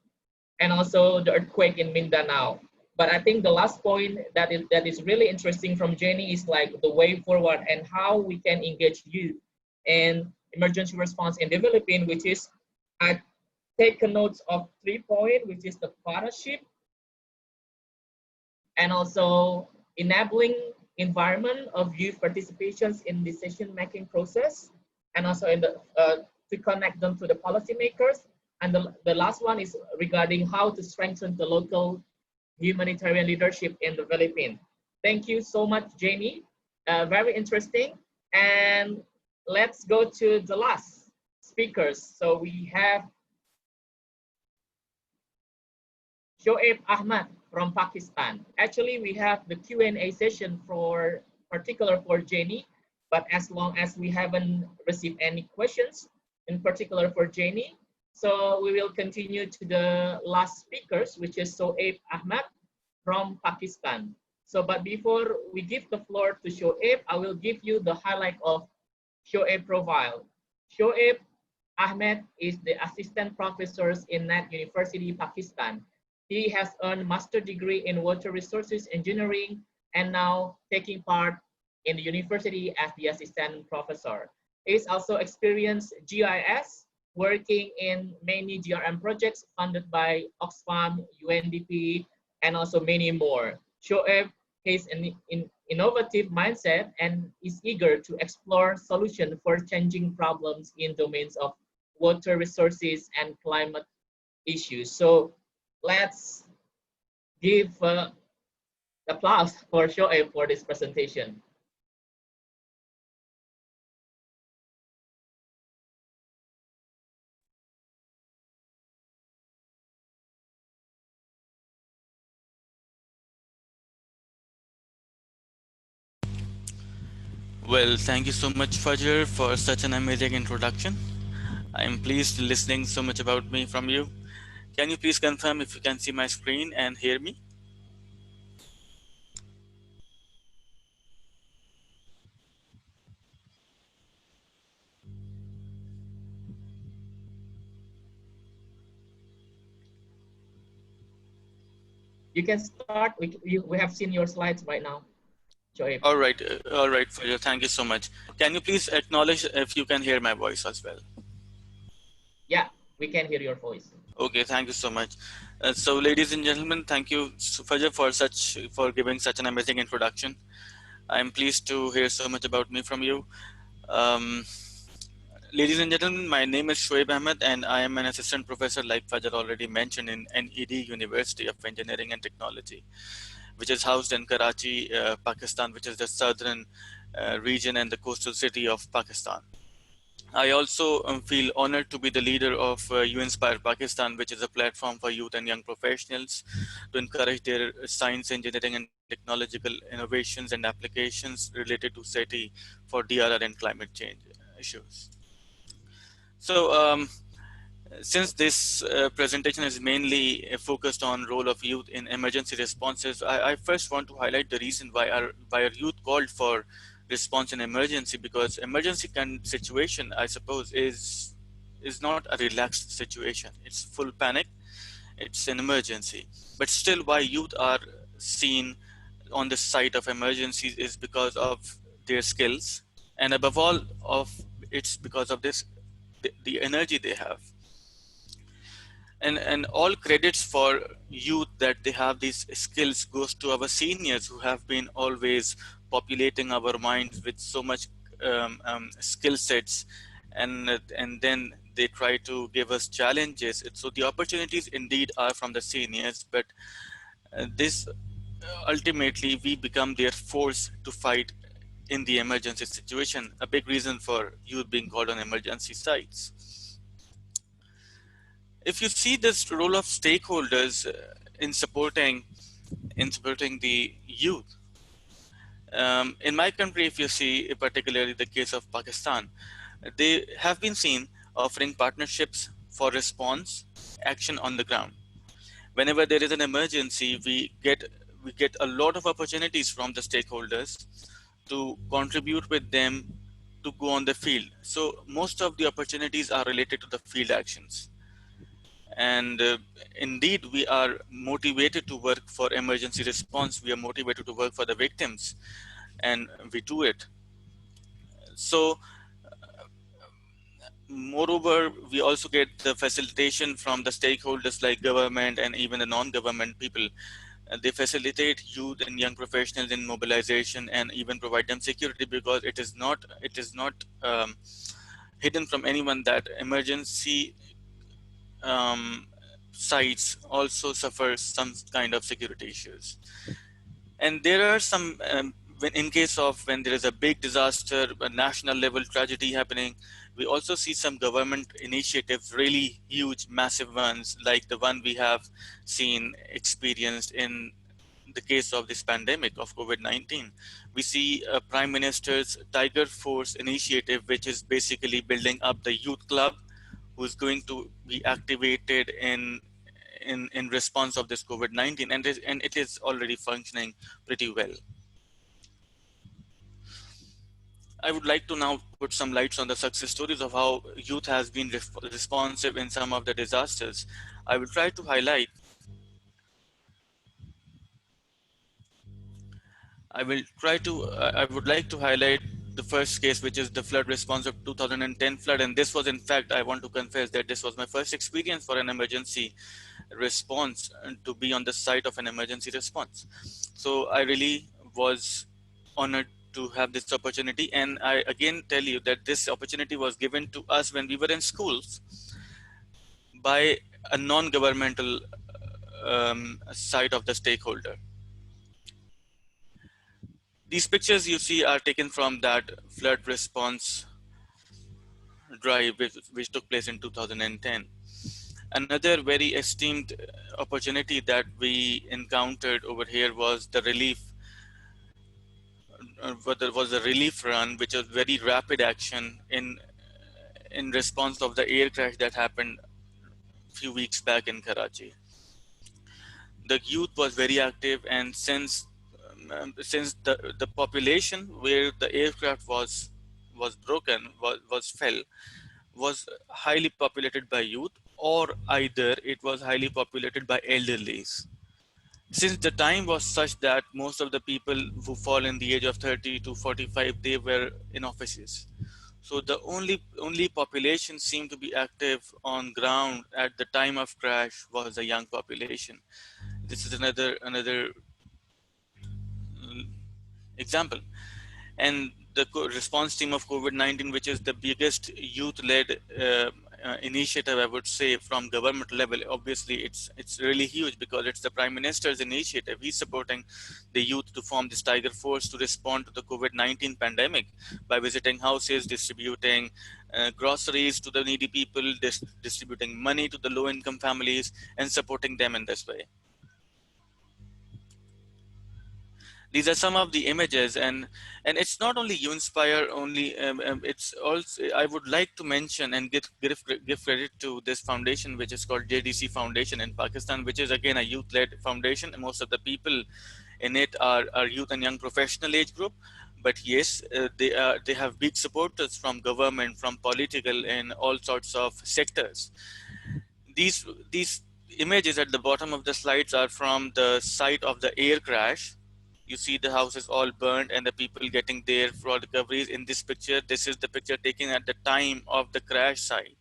and also the earthquake in Mindanao. But I think the last point that is really interesting from Jenny is like the way forward and how we can engage youth in emergency response in the Philippines, which is I take notes of 3 points, which is the partnership and also enabling environment of youth participations in decision-making process, and also in the to connect them to the policymakers. And the last one is regarding how to strengthen the local humanitarian leadership in the Philippines. Thank you so much, Jamie. Very interesting. And let's go to the last speakers. So we have Shoaib Ahmad from Pakistan. Actually, we have the Q&A session for particular for Jenny, but as long as we haven't received any questions in particular for Jenny, so we will continue to the last speakers, which is Shoaib Ahmad from Pakistan. So, but before we give the floor to Shoaib, I will give you the highlight of Shoaib profile. Shoaib Ahmed is the assistant professor in Nat University, Pakistan. He has earned master's degree in water resources engineering and now taking part in the university as the assistant professor. He is also experienced GIS, working in many DRRM projects funded by Oxfam, UNDP, and also many more. Shoaib has an innovative mindset and is eager to explore solutions for changing problems in domains of water resources and climate issues. So let's give applause for Shoaib for this presentation. Well, thank you so much, Fajar, for such an amazing introduction. I am pleased listening so much about me from you. Can you please confirm if you can see my screen and hear me? You can start. We have seen your slides right now, Shoaib. All right, Fajar, thank you so much. Can you please acknowledge if you can hear my voice as well? Yeah, we can hear your voice. Okay, thank you so much. So, ladies and gentlemen, thank you, Fajar, for giving such an amazing introduction. I'm pleased to hear so much about me from you. Ladies and gentlemen, my name is Shoaib Ahmed, and I am an assistant professor, like Fajar already mentioned, in NED University of Engineering and Technology, which is housed in Karachi, Pakistan, which is the southern region and the coastal city of Pakistan. I also feel honored to be the leader of You Inspire Pakistan, which is a platform for youth and young professionals to encourage their science, engineering, and technological innovations and applications related to SETI for DRR and climate change issues. So, since this presentation is mainly focused on role of youth in emergency responses, I first want to highlight the reason why our youth called for response in emergency, because emergency situation, I suppose, is not a relaxed situation. It's full panic. It's an emergency. But still, why youth are seen on the site of emergencies is because of their skills, and above all, it's because of the energy they have. And all credits for youth that they have these skills goes to our seniors, who have been always populating our minds with so much skill sets, and then they try to give us challenges. So the opportunities indeed are from the seniors, but this ultimately we become their force to fight in the emergency situation, a big reason for youth being called on emergency sites. If you see this role of stakeholders in supporting the youth, in my country, if you see particularly the case of Pakistan, they have been seen offering partnerships for response action on the ground. Whenever there is an emergency, we get a lot of opportunities from the stakeholders to contribute with them to go on the field. So most of the opportunities are related to the field actions. And indeed, we are motivated to work for emergency response. We are motivated to work for the victims, and we do it. So, moreover, we also get the facilitation from the stakeholders like government and even the non-government people. They facilitate youth and young professionals in mobilization and even provide them security, because it is not hidden from anyone that emergency sites also suffer some kind of security issues. And there are some in case of when there is a big disaster, a national level tragedy happening, we also see some government initiatives, really huge, massive ones, like the one we have seen experienced in the case of this pandemic of COVID-19. We see Prime Minister's Tiger Force initiative, which is basically building up the youth club, who's going to be activated in response of this COVID-19, and it is already functioning pretty well. I would like to now put some lights on the success stories of how youth has been responsive in some of the disasters. I will try to highlight. I would like to highlight the first case, which is the flood response of 2010 flood. And this was, in fact, I want to confess that this was my first experience for an emergency response and to be on the site of an emergency response. So I really was honored to have this opportunity. And I again tell you that this opportunity was given to us when we were in schools by a non-governmental side of the stakeholder. These pictures you see are taken from that flood response drive which took place in 2010. Another very esteemed opportunity that we encountered over here was the relief run, which was very rapid action in response of the air crash that happened a few weeks back in Karachi. The youth was very active, and since the population where the aircraft was fell was highly populated by youth, or either it was highly populated by elderlies. Since the time was such that most of the people who fall in the age of 30 to 45, they were in offices. So the only population seemed to be active on ground at the time of crash was the young population. This is another example. And the response team of COVID-19, which is the biggest youth-led initiative, I would say, from government level. Obviously, it's really huge because it's the Prime Minister's initiative. He's supporting the youth to form this Tiger Force to respond to the COVID-19 pandemic by visiting houses, distributing groceries to the needy people, distributing money to the low-income families, and supporting them in this way. These are some of the images, and it's not only UNspire only. It's also, I would like to mention and give credit to this foundation, which is called JDC Foundation in Pakistan, which is again a youth-led foundation. Most of the people in it are youth and young professional age group, but yes, they have big supporters from government, from political, and all sorts of sectors. These images at the bottom of the slides are from the site of the air crash. You see the houses all burned and the people getting there for recoveries. In this picture, this is the picture taken at the time of the crash site.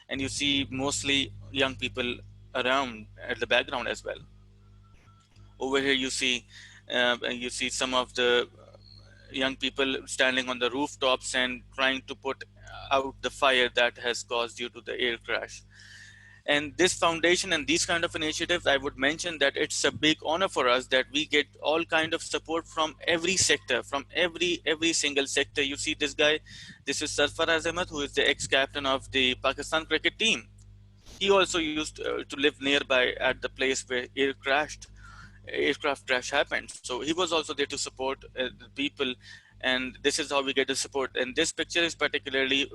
And you see mostly young people around at the background as well. Over here, you see some of the young people standing on the rooftops and trying to put out the fire that has caused due to the air crash. And this foundation and these kind of initiatives, I would mention that it's a big honor for us that we get all kind of support from every sector, from every single sector. You see this guy, this is Sarfaraz Ahmad, who is the ex-captain of the Pakistan cricket team. He also used to live nearby at the place where aircraft crash happened. So he was also there to support the people. And this is how we get the support. And this picture is particularly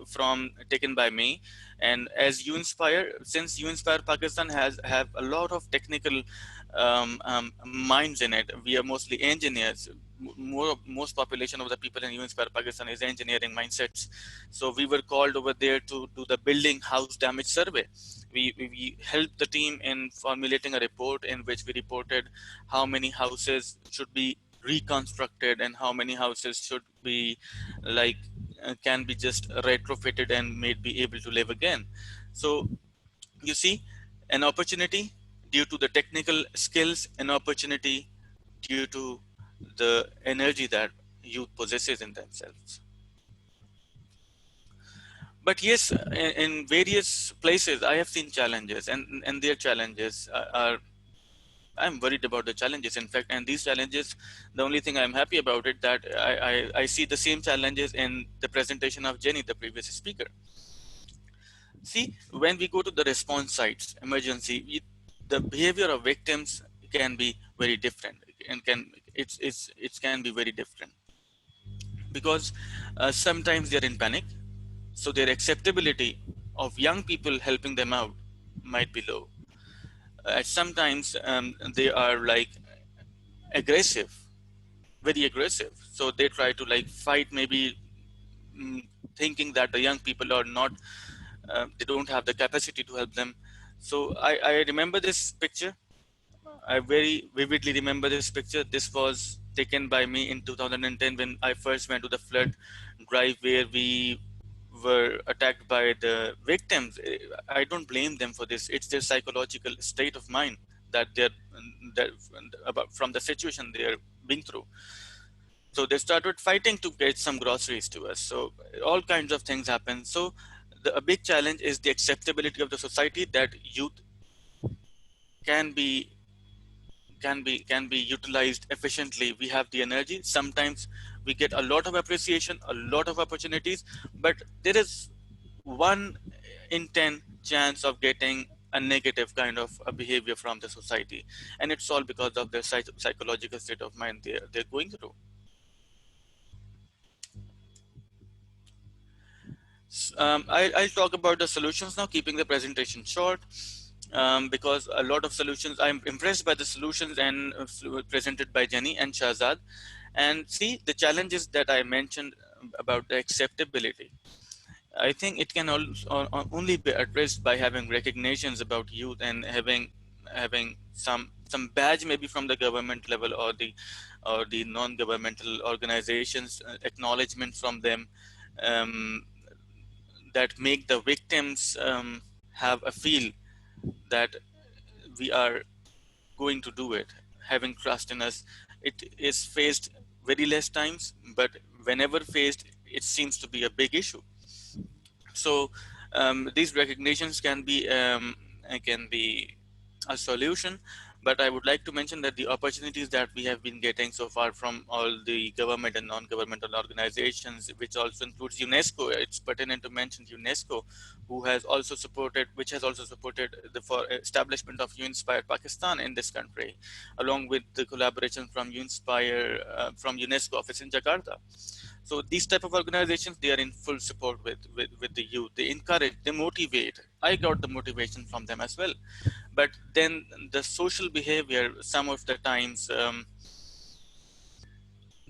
taken by me. And as UNspire, since UNspire Pakistan have a lot of technical minds in it, we are mostly engineers. Most population of the people in UNspire Pakistan is engineering mindsets. So we were called over there to do the building house damage survey. We helped the team in formulating a report in which we reported how many houses should be reconstructed and how many houses should be can be just retrofitted and be able to live again. So you see an opportunity due to the technical skills, an opportunity due to the energy that youth possesses in themselves. But yes, in various places I have seen challenges, and their challenges are I'm worried about the challenges, in fact, and these challenges, the only thing I'm happy about it that I see the same challenges in the presentation of Jenny, the previous speaker. See, when we go to the response sites, emergency, the behavior of victims can be very different, and it can be very different because sometimes they're in panic, so their acceptability of young people helping them out might be low. Sometimes they are like aggressive, very aggressive, so they try to like fight, maybe thinking that the young people are not they don't have the capacity to help them. So I remember this picture. I very vividly remember this picture. This was taken by me in 2010 when I first went to the flood drive where we were attacked by the victims. I don't blame them for this. It's their psychological state of mind that that about from the situation they are being through. So they started fighting to get some groceries to us. So all kinds of things happen. So a big challenge is the acceptability of the society that youth can be utilized efficiently. We have the energy. Sometimes we get a lot of appreciation, a lot of opportunities, but there is 1 in 10 chance of getting a negative kind of a behavior from the society, and it's all because of their psychological state of mind they're going through. I'll talk about the solutions now, keeping the presentation short, because a lot of solutions, I'm impressed by the solutions and presented by Jenny and Shahzad. And see, the challenges that I mentioned about the acceptability, I think it can only be addressed by having recognitions about youth and having some badge maybe from the government level or the non-governmental organizations, acknowledgement from them, that make the victims have a feel that we are going to do it, having trust in us. It is faced very less times, but whenever faced, it seems to be a big issue. So these recognitions can be a solution, but I would like to mention that the opportunities that we have been getting so far from all the government and non-governmental organizations, which also includes UNESCO, it's pertinent to mention UNESCO, which has also supported the establishment of UInspire Pakistan in this country, along with the collaboration from UInspire from UNESCO office in Jakarta. So these type of organizations, they are in full support with the youth. They encourage, they motivate. I got the motivation from them as well. But then the social behavior, some of the times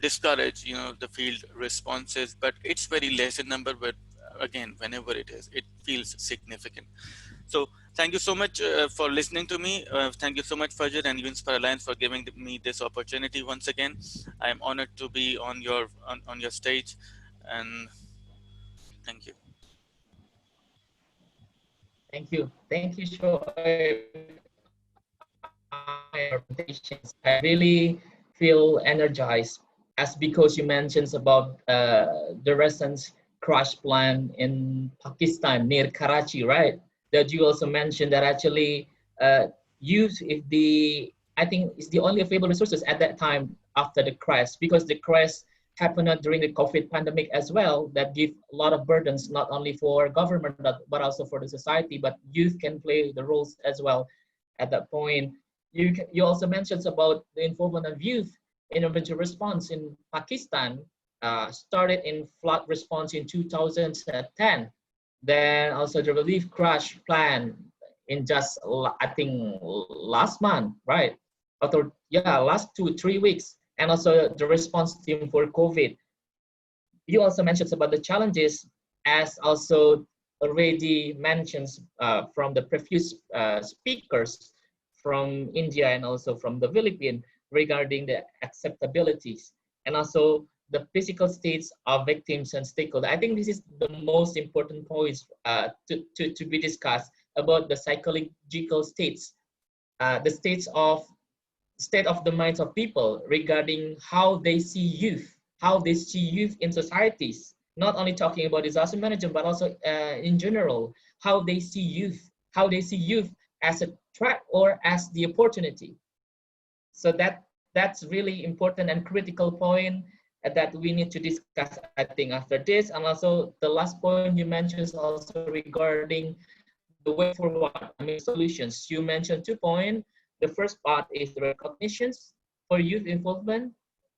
discourage, the field responses, but it's very less in number. But again, whenever it is, it feels significant. So thank you so much for listening to me. Thank you so much, Fajar and UInspire Alliance, for giving me this opportunity once again. I am honored to be on your stage, and thank you. Thank you, Shoaib. I really feel energized as because you mentioned about the recent crash plan in Pakistan near Karachi, right? That you also mentioned that actually youth, I think is the only available resources at that time after the crash, because the crash happened during the COVID pandemic as well, that give a lot of burdens, not only for government, but also for the society, but youth can play the roles as well at that point. You also mentioned about the involvement of youth in emergency response in Pakistan, started in flood response in 2010. Then also the relief crash plan in just, I think, last month, right? Or yeah, last 2-3 weeks. And also the response team for COVID. You also mentioned about the challenges, as also already mentioned from the previous speakers from India and also from the Philippines, regarding the acceptabilities and also the physical states of victims and stakeholders. I think this is the most important points to be discussed about the psychological states, the state of the minds of people regarding how they see youth, in societies. Not only talking about disaster management, but also in general, how they see youth as a threat or as the opportunity. So that's really important and critical point that we need to discuss, I think, after this. And also the last point you mentioned is also regarding the way forward, I mean, solutions. You mentioned 2 points. The first part is the recognitions for youth involvement,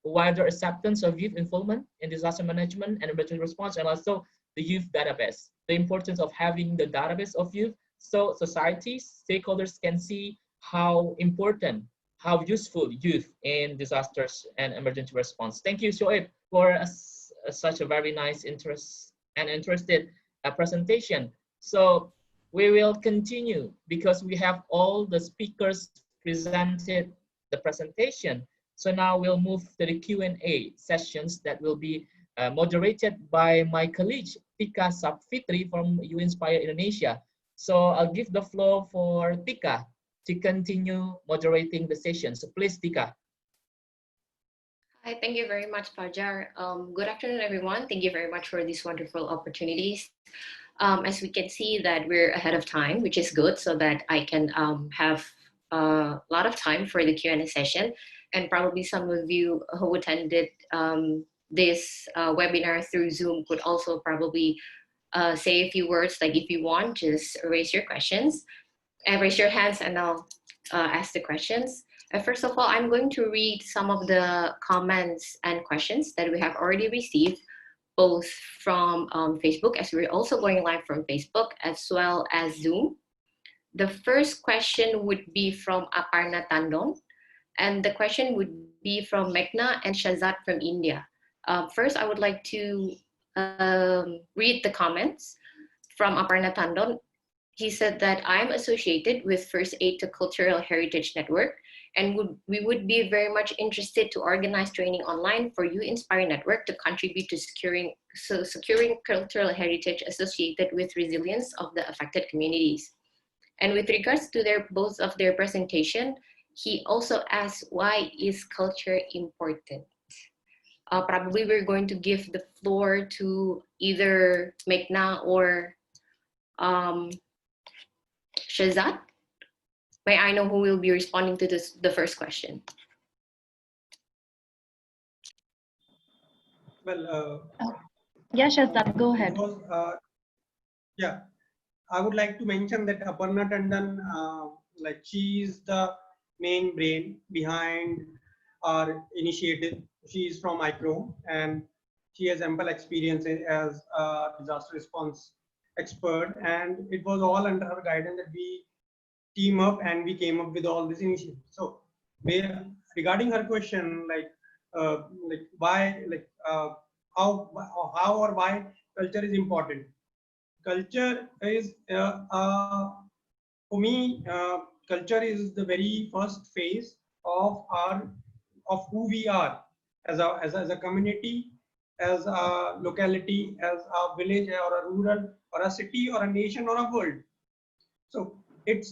wider acceptance of youth involvement in disaster management and emergency response, and also the youth database, the importance of having the database of youth so societies, stakeholders can see how important, how useful youth in disasters and emergency response. Thank you, Shoaib, for such a very nice interested presentation. So we will continue because we have all the speakers presented the presentation. So now we'll move to the Q&A sessions that will be moderated by my colleague, Tika Savitri from You Inspire Indonesia. So I'll give the floor for Tika to continue moderating the session. So please, Tika. Hi, thank you very much, Fajar. Good afternoon, everyone. Thank you very much for these wonderful opportunities. As we can see that we're ahead of time, which is good, so that I can have a lot of time for the Q&A session. And probably some of you who attended this webinar through Zoom could also probably say a few words. Like if you want, just raise your questions and raise your hands and I'll ask the questions. First of all, I'm going to read some of the comments and questions that we have already received, both from Facebook, as we're also going live from Facebook, as well as Zoom. The first question would be from Aparna Tandon, and the question would be from Meghna and Shahzad from India. First, I would like to read the comments from Aparna Tandon. He said that I'm associated with First Aid to Cultural Heritage Network, and we would be very much interested to organize training online for You Inspire Network to contribute to securing cultural heritage associated with resilience of the affected communities. And with regards to both of their presentation, he also asked, why is culture important? Probably we're going to give the floor to either Meghna or Shahzad. May I know who will be responding to the first question? Well, yeah, Shahzad, go ahead. Yeah, I would like to mention that Aparna Tandon, like she is the main brain behind our initiative. She is from ICRO and she has ample experience as a disaster response expert, and it was all under her guidance that we team up and we came up with all this initiative. So regarding her question, why, how or why culture is important. Culture is, for me, culture is the very first phase of who we are as a community, as a locality, as a village or a rural or a city or a nation or a world. So it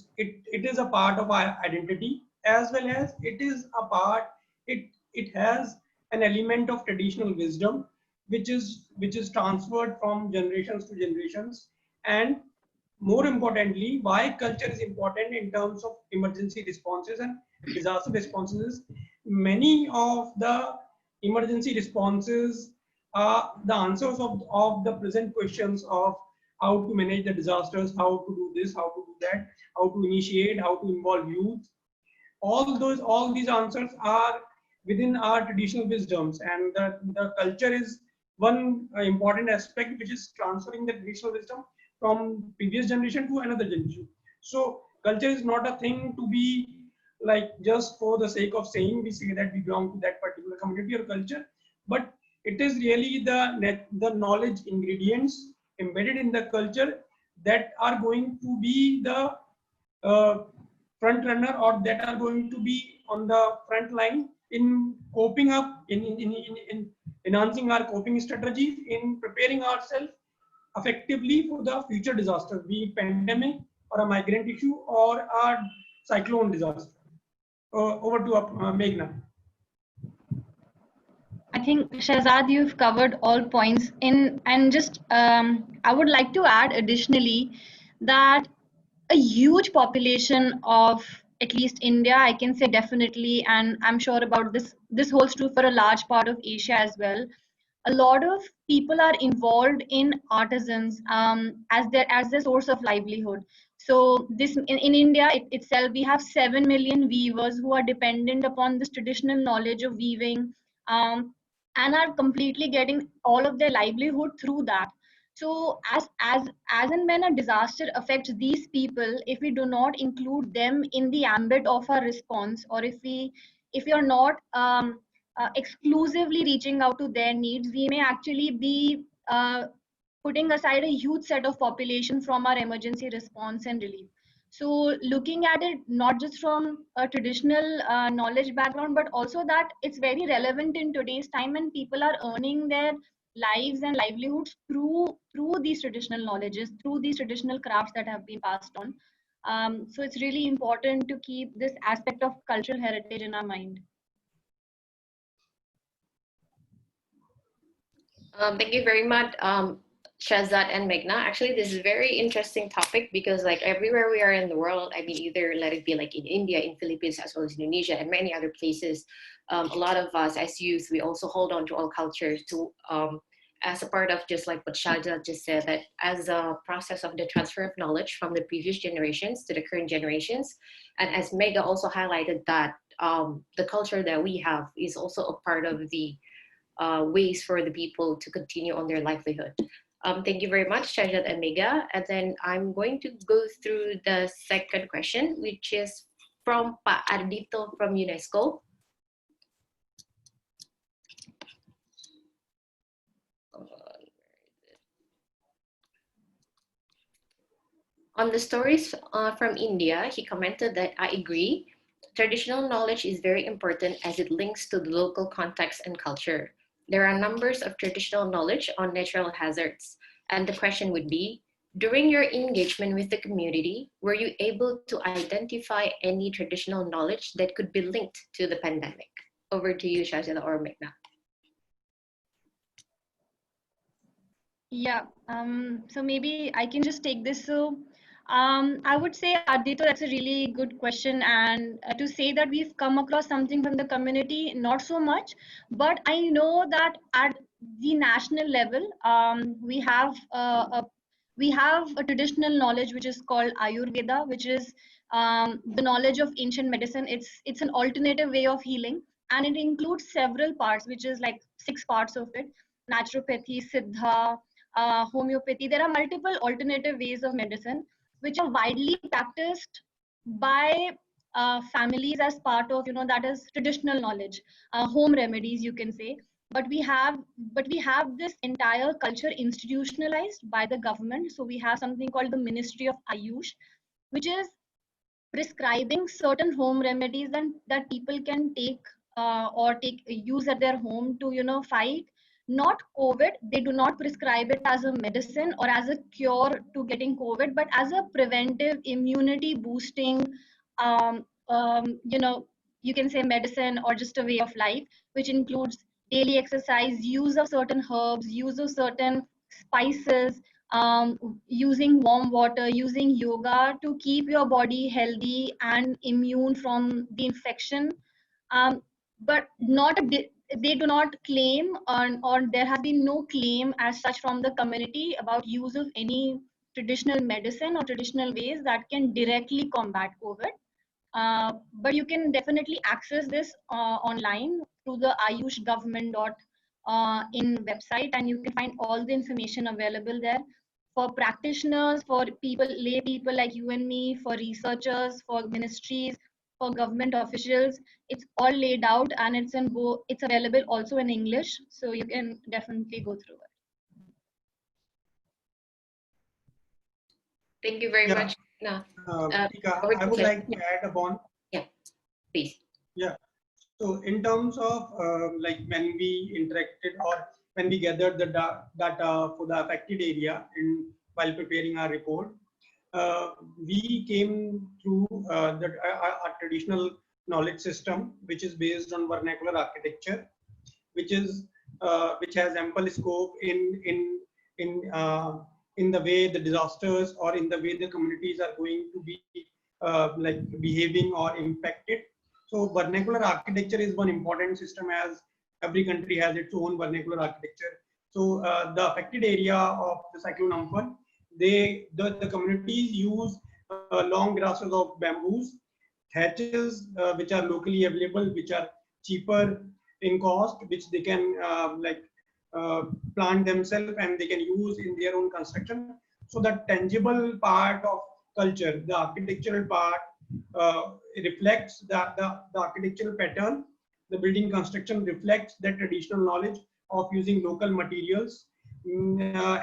is a part of our identity, as well as it is a part, it has an element of traditional wisdom which is transferred from generations to generations. And more importantly, why culture is important in terms of emergency responses and disaster responses. Many of the emergency responses are the answers of the present questions of how to manage the disasters, how to do this, how to do that, how to initiate, how to involve youth. All these answers are within our traditional wisdoms, and the culture is one important aspect which is transferring the traditional wisdom from previous generation to another generation. So culture is not a thing to be like just for the sake of saying we say that we belong to that particular community or culture, but it is really the knowledge ingredients embedded in the culture that are going to be the front runner, or that are going to be on the front line in coping up, in enhancing our coping strategies, in preparing ourselves effectively for the future disasters, be it pandemic or a migrant issue or a cyclone disaster. Over to Meghna. I think, Shahzad, you've covered all points and just I would like to add additionally that a huge population of at least India, I can say definitely, and I'm sure about this holds true for a large part of Asia as well. A lot of people are involved in artisans as their source of livelihood. So this in India itself, we have 7 million weavers who are dependent upon this traditional knowledge of weaving, and are completely getting all of their livelihood through that. So as and when a disaster affects these people, if we do not include them in the ambit of our response, or if we are not exclusively reaching out to their needs, we may actually be putting aside a huge set of population from our emergency response and relief. So looking at it not just from a traditional knowledge background, but also that it's very relevant in today's time, and people are earning their lives and livelihoods through these traditional knowledges, through these traditional crafts that have been passed on. So it's really important to keep this aspect of cultural heritage in our mind. Thank you very much, Shahzad and Meghna. Actually, this is a very interesting topic because like everywhere we are in the world, I mean, either let it be like in India, in Philippines, as well as Indonesia and many other places, a lot of us as youth, we also hold on to all cultures to, as a part of just like what Shahzad just said, that as a process of the transfer of knowledge from the previous generations to the current generations. And as Meghna also highlighted that the culture that we have is also a part of the ways for the people to continue on their livelihood. Thank you very much, Shahzad and Meghna. And then I'm going to go through the second question, which is from Pa Ardito from UNESCO. On the stories from India, he commented that I agree, traditional knowledge is very important as it links to the local context and culture. There are numbers of traditional knowledge on natural hazards. And the question would be, during your engagement with the community, were you able to identify any traditional knowledge that could be linked to the pandemic? Over to you, Shahzad or Meghna. Yeah, so maybe I can just take this. So I would say, Adito, that's a really good question. And to say that we've come across something from the community, not so much. But I know that at the national level, we have a traditional knowledge which is called Ayurveda, which is the knowledge of ancient medicine. It's an alternative way of healing, and it includes several parts, which is like 6 parts of it: naturopathy, siddha, homeopathy. There are multiple alternative ways of medicine which are widely practiced by families as part of, that is traditional knowledge, home remedies, you can say. But we have this entire culture institutionalized by the government. So we have something called the Ministry of Ayush, which is prescribing certain home remedies that people can take or use at their home to fight not COVID. They do not prescribe it as a medicine or as a cure to getting COVID, but as a preventive immunity boosting um, um, you know you can say medicine or just a way of life, which includes daily exercise, use of certain herbs, use of certain spices, using warm water, using yoga to keep your body healthy and immune from the infection. But they do not claim, or there has been no claim as such from the community about use of any traditional medicine or traditional ways that can directly combat COVID. But you can definitely access this online through the Ayush government in website, and you can find all the information available there for practitioners, for people, lay people like you and me, for researchers, for ministries, for government officials. It's all laid out, and it's available also in English, so you can definitely go through it. Thank you very much. No. Tika, I would like to add upon. Yeah, please. Yeah. So in terms of like when we interacted or when we gathered the data for the affected area while preparing our report, we came through a traditional knowledge system which is based on vernacular architecture, which has ample scope in the way the disasters or in the way the communities are going to be like behaving or impacted. So vernacular architecture is one important system, as every country has its own vernacular architecture. So the affected area of the cyclone Amphan, the communities use long grasses of bamboos, thatches which are locally available, which are cheaper in cost, which they can plant themselves and they can use in their own construction. So the tangible part of culture, the architectural part, reflects the architectural pattern. The building construction reflects the traditional knowledge of using local materials,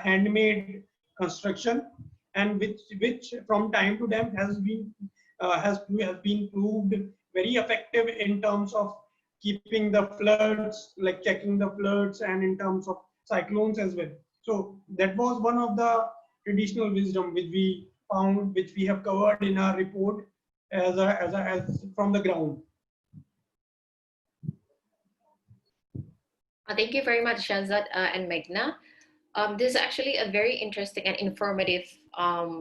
handmade construction, and which from time to time has been proved very effective in terms of keeping the floods, like checking the floods, and in terms of cyclones as well. So that was one of the traditional wisdom which we found, which we have covered in our report as from the ground. Thank you very much, Shahzad and Meghna. This is actually a very interesting and informative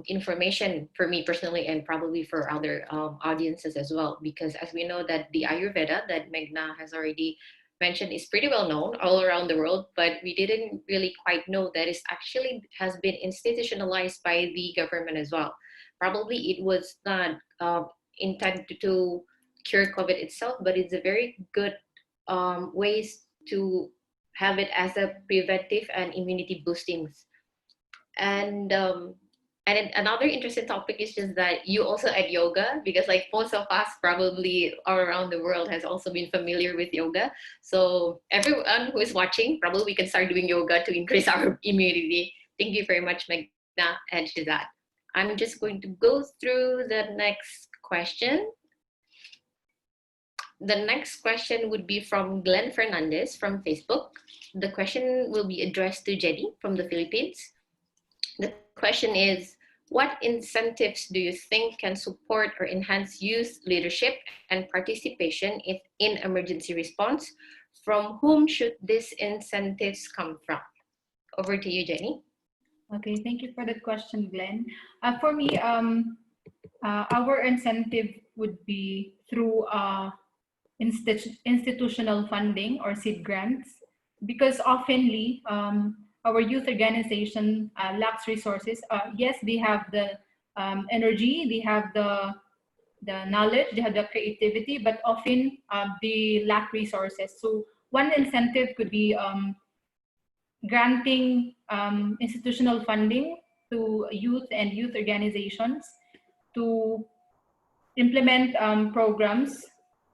information for me personally, and probably for other audiences as well, because as we know that the Ayurveda that Meghna has already mentioned is pretty well known all around the world, but we didn't really quite know that it actually has been institutionalized by the government as well. Probably it was not intended to cure COVID itself, but it's a very good ways to have it as a preventive and immunity boosting. And another interesting topic is just that you also add yoga, because like most of us probably all around the world has also been familiar with yoga. So everyone who is watching, probably we can start doing yoga to increase our immunity. Thank you very much, Meghna and Shahzad. I'm just going to go through the next question. The next question would be from Glenn Fernandez from Facebook. The question will be addressed to Jenny from the Philippines. The question is, what incentives do you think can support or enhance youth leadership and participation in emergency response? From whom should these incentives come from? Over to you, Jenny. Okay, thank you for that question, Glenn. For me, our incentive would be through institutional funding or seed grants, because oftenly our youth organization lacks resources. Yes, they have the energy, they have the knowledge, they have the creativity, but often they lack resources. So one incentive could be granting institutional funding to youth and youth organizations to implement programs.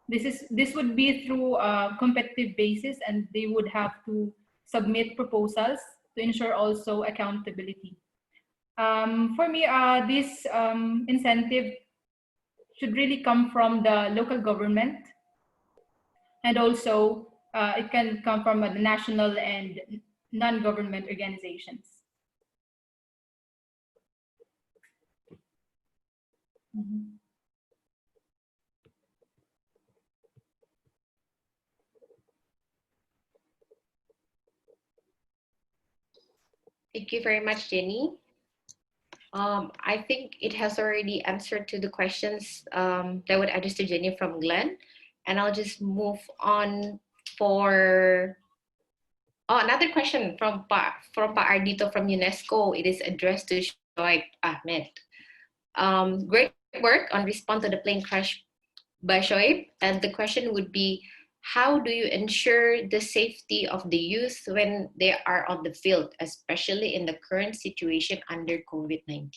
This would be through a competitive basis, and they would have to submit proposals to ensure also accountability. For me, this incentive should really come from the local government, and also it can come from the national and non-government organizations. Mm-hmm. Thank you very much, Jenny. I think it has already answered to the questions that would address to Jenny from Glenn. And I'll just move on for another question from Pa Ardito from UNESCO. It is addressed to Shoaib Ahmed. Great work on response to the plane crash by Shoaib. And the question would be, how do you ensure the safety of the youth when they are on the field, especially in the current situation under COVID-19?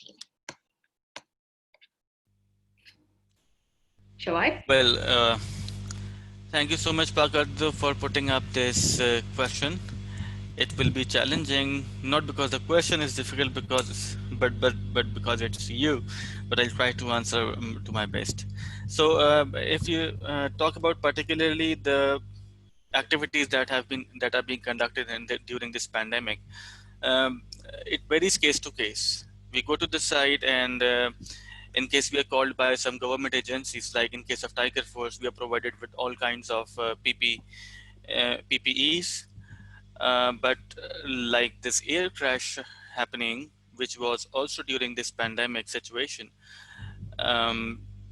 Shoaib? Well, thank you so much, Pakardo, for putting up this question. It will be challenging, not because the question is difficult, but because it's you. But I'll try to answer to my best. So, if you talk about particularly the activities that are being conducted during this pandemic, it varies case to case. We go to the site, and in case we are called by some government agencies, like in case of Tiger Force, we are provided with all kinds of PPEs. But like this air crash happening, which was also during this pandemic situation,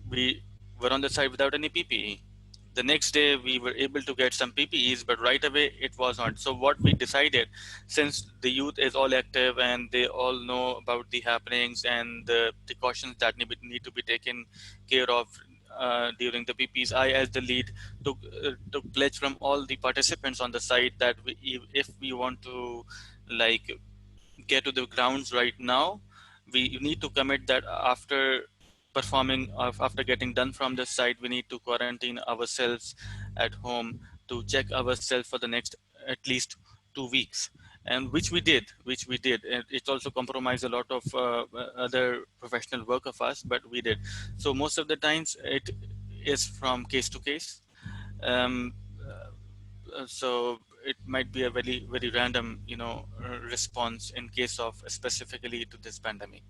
we were on the site without any PPE. The next day we were able to get some PPEs, but right away it was not. So what we decided, since the youth is all active and they all know about the happenings and the precautions that need to be taken care of during the PPEs, I as the lead took pledge from all the participants on the site that if we want to like get to the grounds right now, we need to commit that after after getting done from the site, we need to quarantine ourselves at home to check ourselves for the next at least 2 weeks, and which we did, and it also compromised a lot of other professional work of us, but we did. So most of the times it is from case to case. um, so it might be a very random response in case of specifically to this pandemic.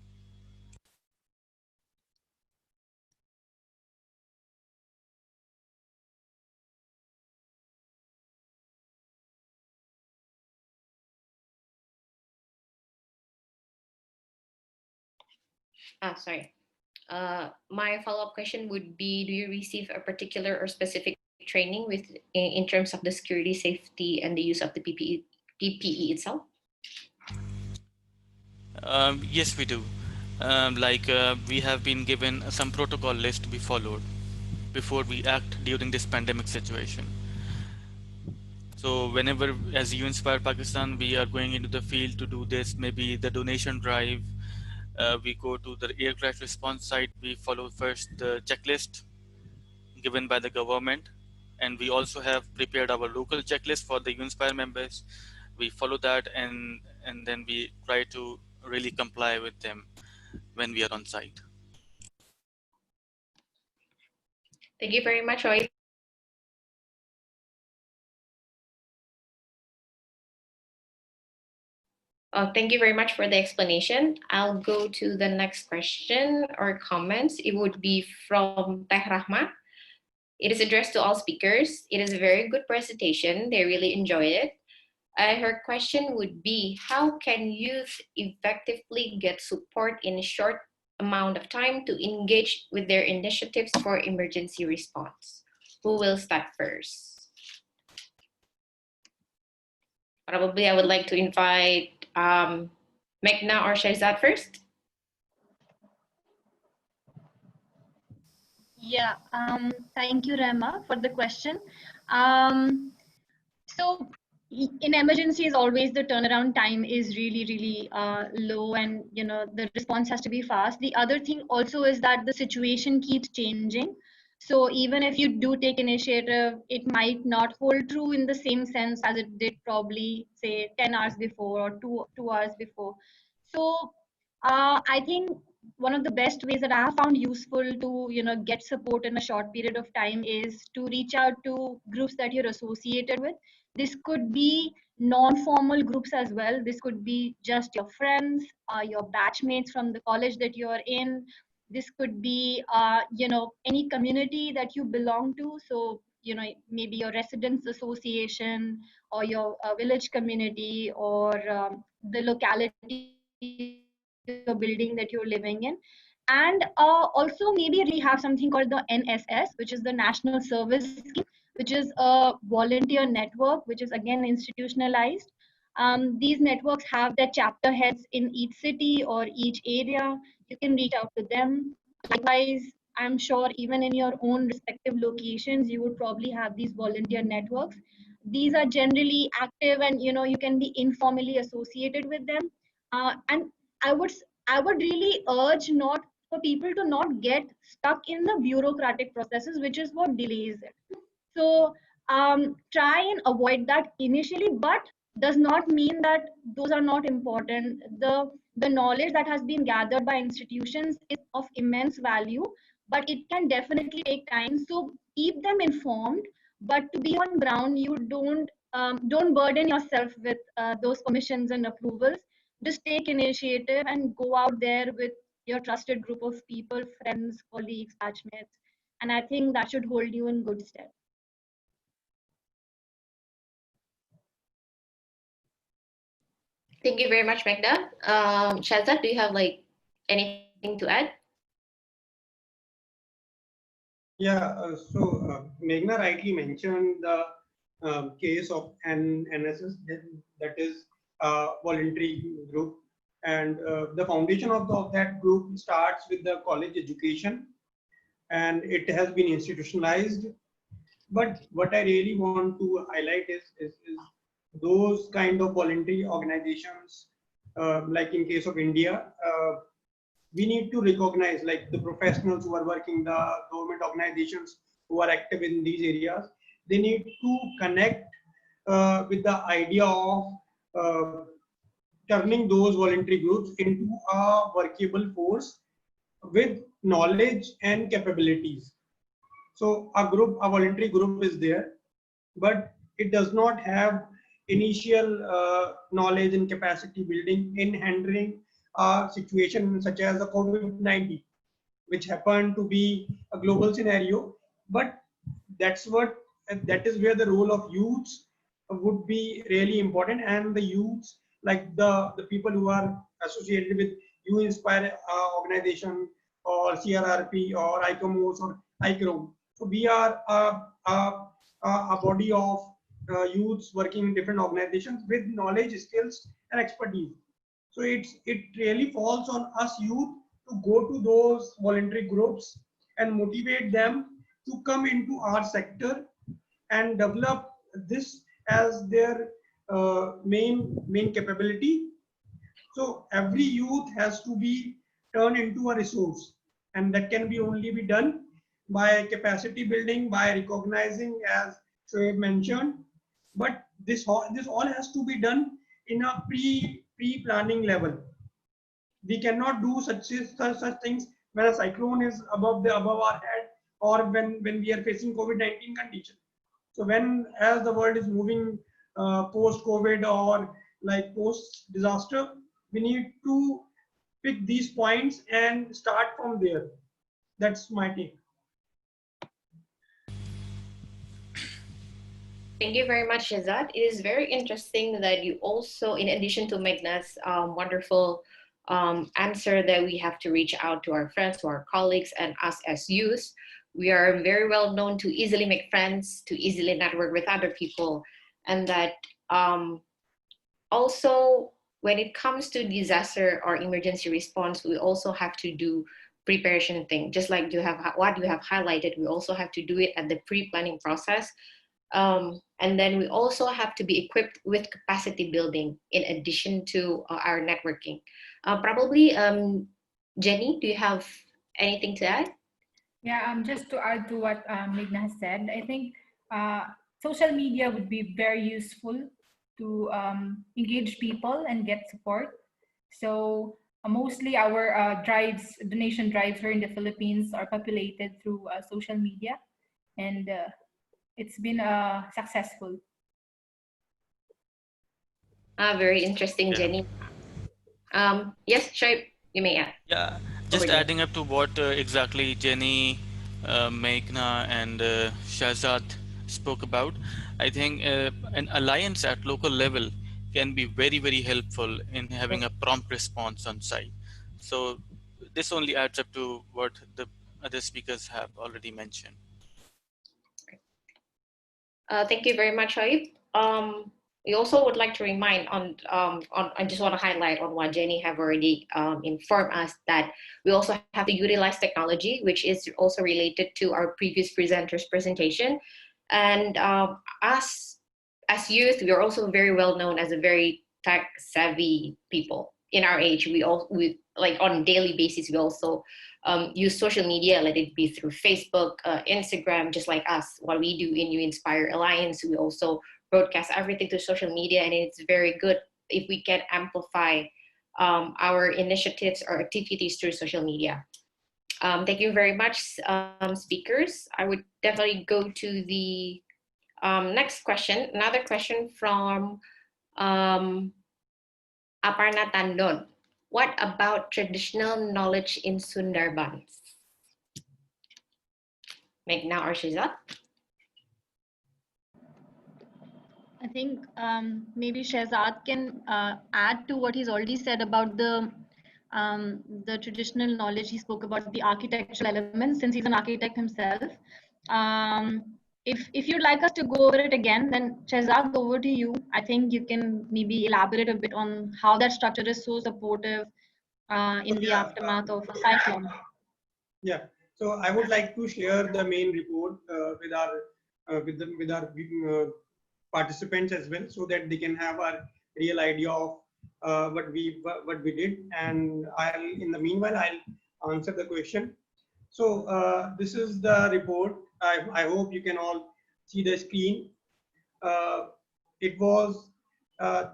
Sorry. My follow-up question would be, do you receive a particular or specific training in terms of the security, safety, and the use of the PPE itself? Yes, we do. We have been given some protocol list to be followed before we act during this pandemic situation. So whenever, as you inspire Pakistan, we are going into the field to do this, maybe the donation drive, we go to the air crash response site, we follow first the checklist given by the government, and we also have prepared our local checklist for the Inspire members. We follow that, and then we try to really comply with them when we are on site. Thank you very much, Shoaib. Thank you very much for the explanation. I'll go to the next question or comments. It would be from Teh Rahma. It is addressed to all speakers. It is a very good presentation. They really enjoyed it. Her question would be, how can youth effectively get support in a short amount of time to engage with their initiatives for emergency response? Who will start first? Probably I would like to invite Meghna or Shahzad first. Yeah, thank you, Rema, for the question. So in emergencies, always the turnaround time is really low, and the response has to be fast. The other thing also is that the situation keeps changing. So even if you do take initiative, it might not hold true in the same sense as it did probably say 10 hours before or two hours before. So I think one of the best ways that I have found useful to get support in a short period of time is to reach out to groups that you're associated with. This could be non-formal groups as well. This could be just your friends, your batchmates from the college that you're in. This could be any community that you belong to. So maybe your residents association or your village community, or the locality, the building that you're living in. And also maybe we have something called the NSS, which is the National Service Scheme, which is a volunteer network, which is again institutionalized. These networks have their chapter heads in each city or each area. You can reach out to them. Likewise, I'm sure even in your own respective locations, you would probably have these volunteer networks. These are generally active, and you can be informally associated with them. And I would I would really urge not for people to not get stuck in the bureaucratic processes, which is what delays it. So try and avoid that initially, but does not mean that those are not important. The knowledge that has been gathered by institutions is of immense value, but it can definitely take time. So keep them informed, but to be on ground, you don't burden yourself with those permissions and approvals. Just take initiative and go out there with your trusted group of people, friends, colleagues, batchmates, and I think that should hold you in good stead. Thank you very much, Meghna. Shahzad, do you have anything to add? Yeah, Meghna rightly mentioned the case of an NSS, that is a voluntary group, and the foundation of that group starts with the college education, and it has been institutionalized. But what I really want to highlight is those kind of voluntary organizations, like in case of India, we need to recognize like the professionals who are working, the government organizations who are active in these areas. They need to connect with the idea of uh, turning those voluntary groups into a workable force with knowledge and capabilities. So a voluntary group is there, but it does not have initial knowledge and capacity building in handling a situation such as the COVID-19, which happened to be a global scenario. But that is where the role of youths would be really important, and the youths, like the people who are associated with You Inspire organization or CRRP or ICOMOS or ICROM. So we are a body of youths working in different organizations with knowledge, skills, and expertise. So it really falls on us youth to go to those voluntary groups and motivate them to come into our sector and develop this as their main capability. So every youth has to be turned into a resource, and that can be only be done by capacity building, by recognizing, as Shoaib mentioned. But this all has to be done in a pre-planning level. We cannot do such things when a cyclone is above our head, or when we are facing COVID-19 condition. So when as the world is moving post COVID or like post disaster, we need to pick these points and start from there. That's my take. Thank you very much, Shahzad. It is very interesting that you also, in addition to Meghna's wonderful answer that we have to reach out to our friends, to our colleagues, and us as youth, we are very well known to easily make friends, to easily network with other people, and that also when it comes to disaster or emergency response, we also have to do preparation thing. Just like what you have highlighted, we also have to do it at the pre-planning process. And then we also have to be equipped with capacity building in addition to our networking. Probably, Jenny, do you have anything to add? Yeah, just to add to what Meghna has said, I think social media would be very useful to engage people and get support. So mostly our donation drives here in the Philippines are populated through social media, and it's been successful. Very interesting, Yeah. Jenny. Yes, Shoaib, you may add. Yeah, just adding up to what exactly Jenny, Meghna, and Shahzad spoke about, I think an alliance at local level can be very, very helpful in having a prompt response on site. So this only adds up to what the other speakers have already mentioned. Thank you very much, Shoaib. We also would like to remind I just want to highlight on what Jenny have already informed us, that we also have to utilize technology, which is also related to our previous presenter's presentation. And us as youth, we are also very well known as a very tech savvy people. In our age, we like on a daily basis, we also use social media, let it be through Facebook, Instagram, just like us. What we do in You Inspire Alliance, we also broadcast everything through social media, and it's very good if we can amplify our initiatives or activities through social media. Thank you very much, speakers. I would definitely go to the next question. Another question from Aparna Tandon. What about traditional knowledge in Sundarbans? Meghna or Shahzad? I think maybe Shahzad can add to what he's already said about the the traditional knowledge. He spoke about the architectural elements since he's an architect himself. If you'd like us to go over it again, then Shahzad, over to you. I think you can maybe elaborate a bit on how that structure is so supportive in the aftermath of a cyclone. Yeah. So I would like to share the main report with our participants as well, so that they can have a real idea of what we did. And in the meanwhile, I'll answer the question. So this is the report. I hope you can all see the screen. It was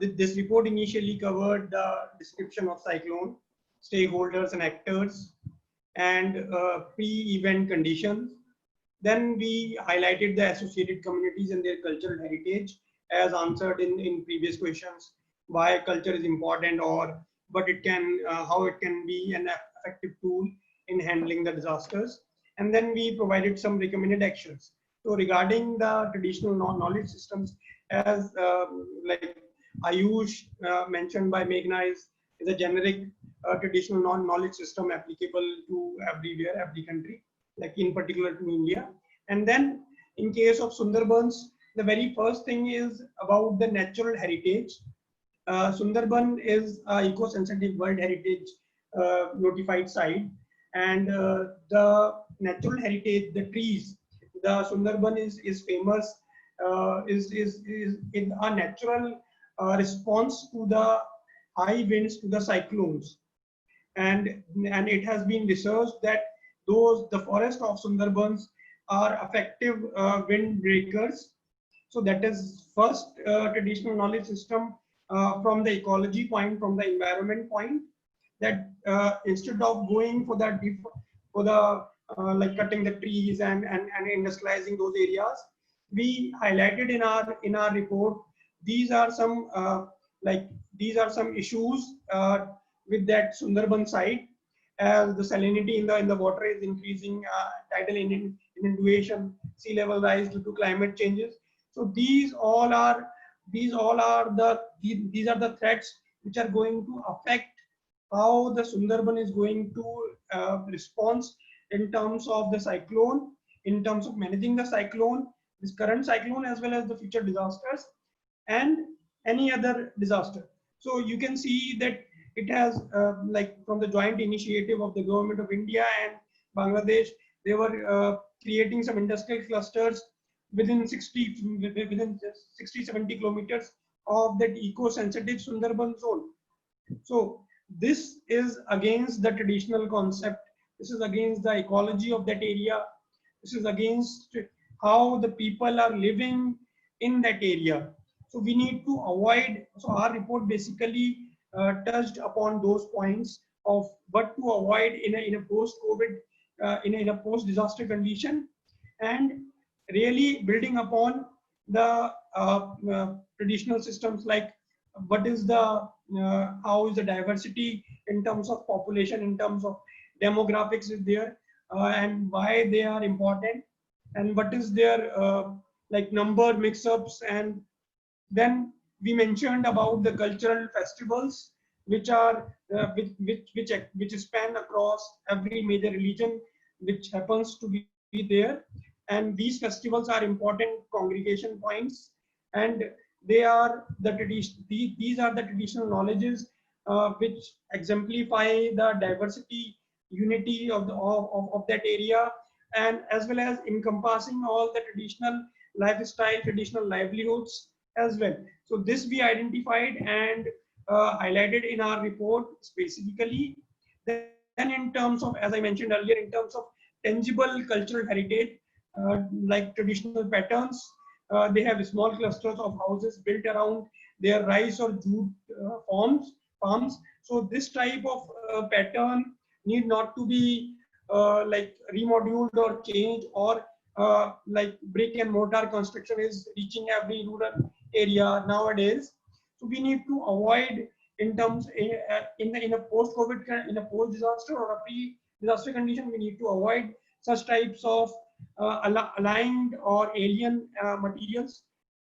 this report initially covered the description of cyclone, stakeholders and actors, and pre-event conditions. Then we highlighted the associated communities and their cultural heritage, as answered in previous questions, why culture is important, or but it can how it can be an effective tool in handling the disasters. And then we provided some recommended actions. So regarding the traditional knowledge systems, as like Ayush mentioned by Meghna, is a generic traditional knowledge system applicable to everywhere, every country, like in particular to India. And then in case of Sundarbans, the very first thing is about the natural heritage. Sundarban is an eco-sensitive World Heritage notified site, and the natural heritage, the trees, the Sundarban is famous, is in a natural response to the high winds, to the cyclones. And it has been researched that the forest of Sundarbans are effective wind breakers. So that is first traditional knowledge system from the ecology point, from the environment point, that instead of going for that like cutting the trees and industrializing those areas, we highlighted in our report these are some issues with that Sundarban site, as the salinity in the water is increasing, tidal inundation, sea level rise due to climate changes. So these are the threats which are going to affect how the Sundarban is going to respond in terms of the cyclone, in terms of managing the cyclone, this current cyclone, as well as the future disasters and any other disaster. So you can see that it has like from the joint initiative of the government of India and Bangladesh, they were creating some industrial clusters within 60 70 kilometers of that eco-sensitive Sundarban zone. So this is against the traditional concept. This is against the ecology of that area. This is against how the people are living in that area. So we need to avoid. So our report basically touched upon those points of what to avoid in a post-COVID, in a post-disaster condition, and really building upon the traditional systems, like what is the how is the diversity in terms of population, in terms of demographics is there, and why they are important, and what is their like number mix-ups. And then we mentioned about the cultural festivals which are which span across every major religion which happens to be there, and these festivals are important congregation points, and they are these are the traditional knowledges which exemplify the diversity, unity of that area, and as well as encompassing all the traditional lifestyle, traditional livelihoods as well. So this we identified and highlighted in our report specifically. Then in terms of, as I mentioned earlier, in terms of tangible cultural heritage, like traditional patterns, they have small clusters of houses built around their rice or jute farms. So this type of pattern need not to be like remodeled or changed, or like brick and mortar construction is reaching every rural area nowadays. So we need to avoid in terms in a post-COVID, in a post-disaster or a pre-disaster condition, we need to avoid such types of aligned or alien materials.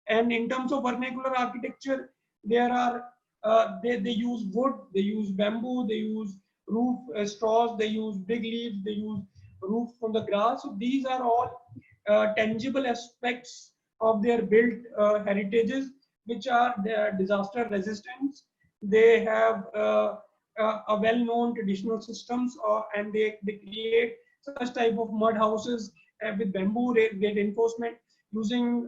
And in terms of vernacular architecture, there are they use wood, they use bamboo, they use roof straws, they use big leaves, they use roof from the grass. So these are all tangible aspects of their built heritages, which are their disaster resistance. They have a well-known traditional systems, and they create such type of mud houses with bamboo reinforcement, using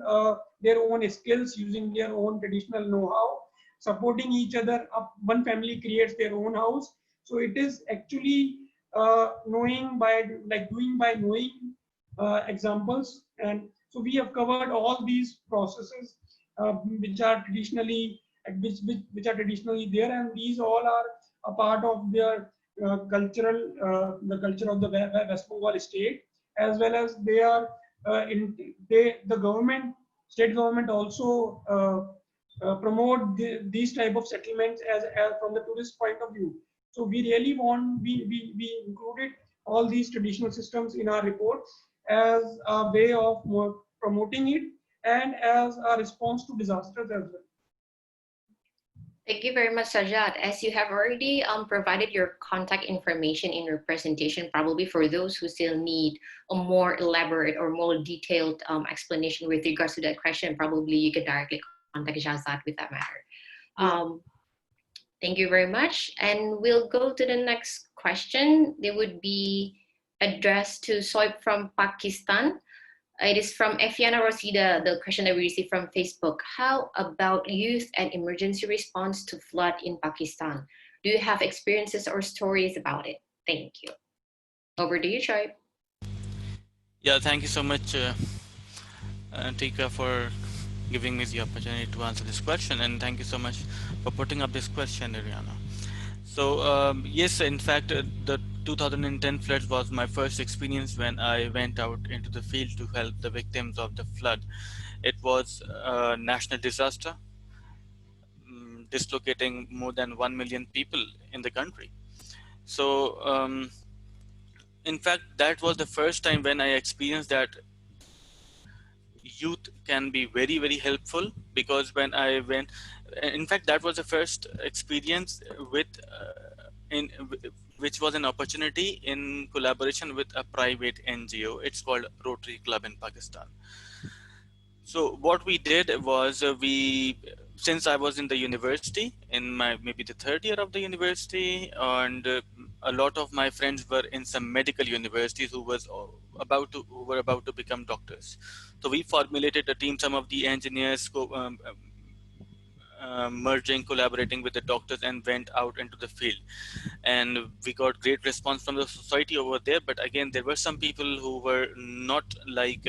their own skills, using their own traditional know-how, supporting each other. One family creates their own house. So it is actually knowing by, like doing by knowing examples. And so we have covered all these processes which are traditionally which are traditionally there, and these all are a part of their the culture of the West Bengal state, as well as they are the government, state government also promote these type of settlements as from the tourist point of view. So we really want, we included all these traditional systems in our report as a way of promoting it and as a response to disasters as well. Thank you very much, Shahzad. As you have already provided your contact information in your presentation, probably for those who still need a more elaborate or more detailed explanation with regards to that question, probably you could directly contact Shahzad with that matter. Thank you very much. And we'll go to the next question. They would be addressed to Shoaib from Pakistan. It is from Efiana Rosida, the question that we received from Facebook. How about youth and emergency response to flood in Pakistan? Do you have experiences or stories about it? Thank you. Over to you, Shoaib. Yeah, thank you so much, Tika, for giving me the opportunity to answer this question, and thank you so much for putting up this question, Ariana. So yes, in fact, the 2010 floods was my first experience when I went out into the field to help the victims of the flood. It was a national disaster, dislocating more than 1 million people in the country. So in fact, that was the first time when I experienced that youth can be very, very helpful, because when I went, in fact, that was the first experience with which was an opportunity in collaboration with a private NGO. It's called Rotary Club in Pakistan. So what we did was since I was in the university, in my maybe the third year of the university, and a lot of my friends were in some medical universities who were about to become doctors. So we formulated a team, some of the engineers merging, collaborating with the doctors, and went out into the field. And we got great response from the society over there. But again, there were some people who were not like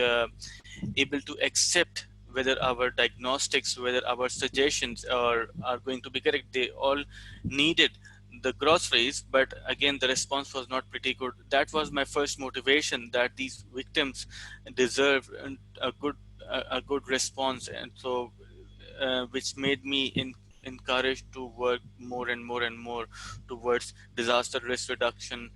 able to accept whether our diagnostics, whether our suggestions are going to be correct. They all needed the groceries, but again, the response was not pretty good. That was my first motivation, that these victims deserve a good response. And so which made me encouraged to work more and more and more towards disaster risk reduction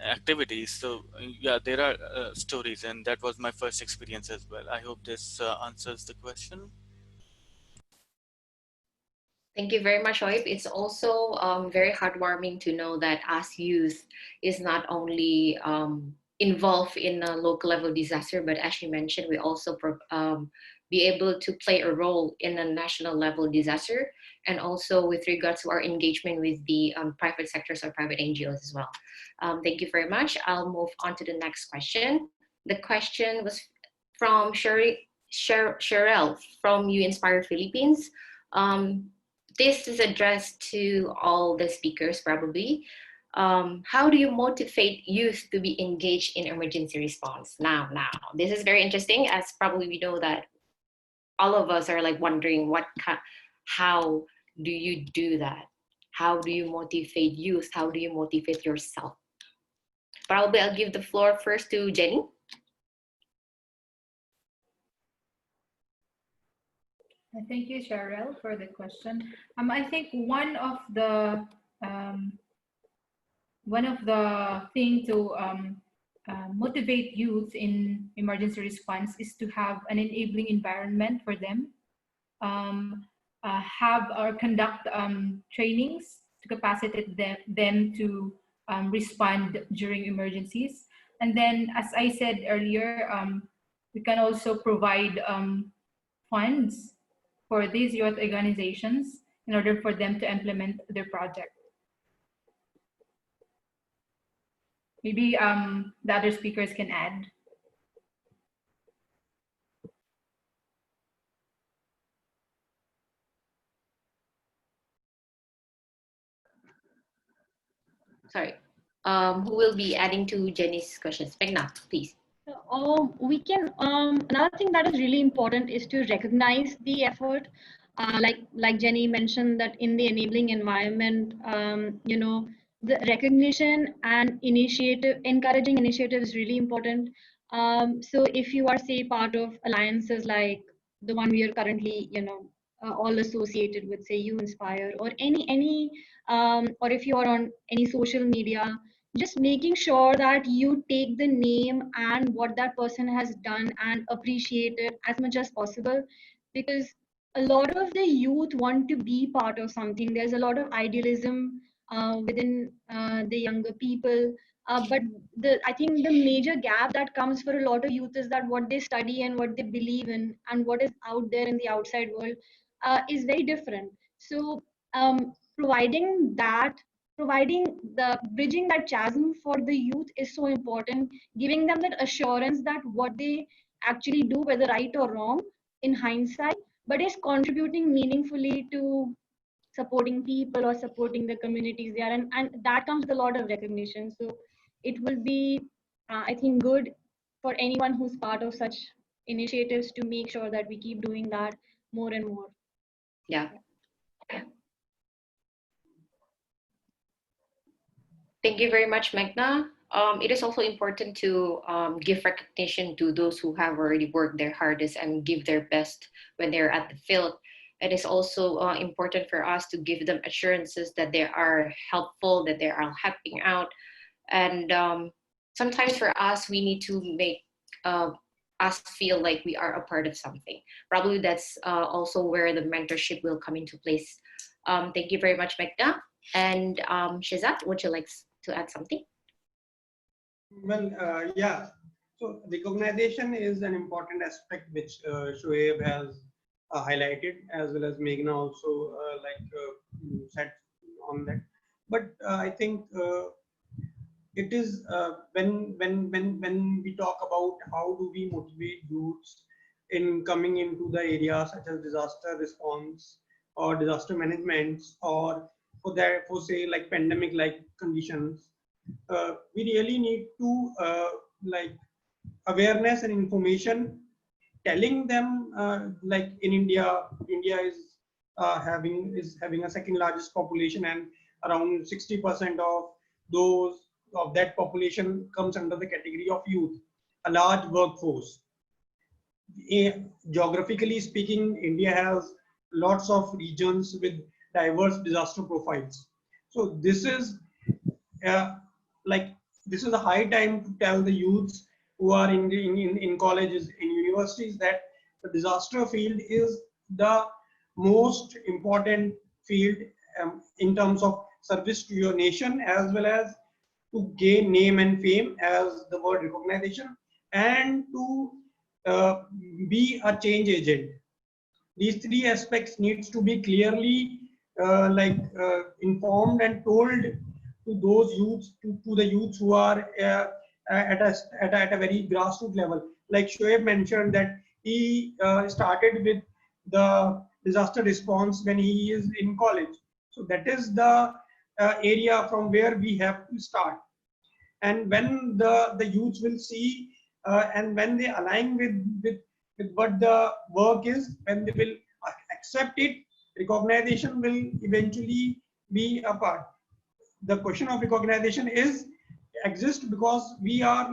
activities. So yeah, there are stories, and that was my first experience as well. I hope this answers the question. Thank you very much, Shoaib. It's also very heartwarming to know that us youth is not only involved in a local level disaster, but as you mentioned, we also be able to play a role in a national level disaster, and also with regards to our engagement with the private sectors or private NGOs as well. Thank you very much. I'll move on to the next question. The question was from Cheryl from You Inspire Philippines. This is addressed to all the speakers probably. How do you motivate youth to be engaged in emergency response now? This is very interesting, as probably we know that all of us are like wondering how do you do that? How do you motivate youth? How do you motivate yourself? Probably I'll give the floor first to Jenny. Thank you, Cheryl, for the question. I think one of the thing to motivate youth in emergency response is to have an enabling environment for them, have or conduct trainings to capacitate them to respond during emergencies. And then, as I said earlier, we can also provide funds for these youth organizations in order for them to implement their project. Maybe the other speakers can add. Sorry. Who will be adding to Jenny's questions? Meghna, please. We can another thing that is really important is to recognize the effort, like Jenny mentioned, that in the enabling environment, the recognition and encouraging initiative is really important. So if you are, say, part of alliances like the one we are currently all associated with, say You Inspire, or any or if you are on any social media, just making sure that you take the name and what that person has done and appreciate it as much as possible, because a lot of the youth want to be part of something. There's a lot of idealism within the younger people, but I think the major gap that comes for a lot of youth is that what they study and what they believe in and what is out there in the outside world is very different. So providing bridging that chasm for the youth is so important, giving them that assurance that what they actually do, whether right or wrong in hindsight, but is contributing meaningfully to supporting people or supporting the communities they are in, and that comes with a lot of recognition. So it will be I think good for anyone who's part of such initiatives to make sure that we keep doing that more and more. Yeah. Thank you very much, Meghna. It is also important to give recognition to those who have already worked their hardest and give their best when they're at the field. It is also important for us to give them assurances that they are helpful, that they are helping out. And sometimes for us, we need to make us feel like we are a part of something. Probably that's also where the mentorship will come into place. Thank you very much, Meghna. And Shahzad, would you like to add something? Well, yeah. So recognition is an important aspect which Shoaib has highlighted, as well as Meghna also said on that. But I think it is when we talk about how do we motivate youths in coming into the areas such as disaster response or disaster management, or for say like pandemic like conditions, we really need to awareness and information, telling them like in India is having a second largest population, and around 60% of that population comes under the category of youth, a large workforce. Geographically speaking, India has lots of regions with diverse disaster profiles. So this is this is a high time to tell the youths who are in colleges, in universities, that the disaster field is the most important field in terms of service to your nation, as well as to gain name and fame, as the word recognition, and to be a change agent. These three aspects needs to be clearly informed and told to those youths, to the youths who are at a very grassroots level. Like Shoaib mentioned that he started with the disaster response when he is in college. So that is the area from where we have to start. And when the youths will see and when they align with what the work is, when they will accept it, recognition will eventually be a part. The question of recognition exists because we are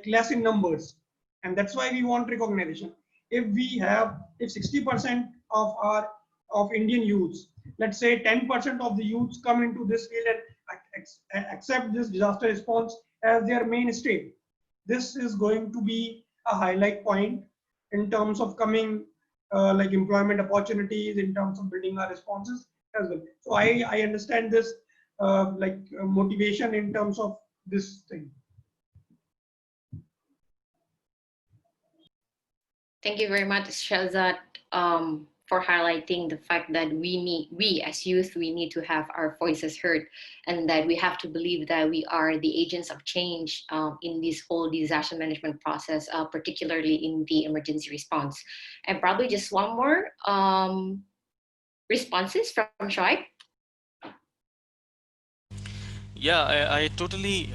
less in numbers, and that's why we want recognition. If 60% of Indian youths, let's say 10% of the youths come into this field and accept this disaster response as their mainstay, this is going to be a highlight point in terms of coming employment opportunities, in terms of building our responses as well. So I understand this motivation in terms of this thing. Thank you very much, Shahzad, for highlighting the fact that we as youth, we need to have our voices heard, and that we have to believe that we are the agents of change in this whole disaster management process, particularly in the emergency response. And probably just one more responses from Shoaib. Yeah, I totally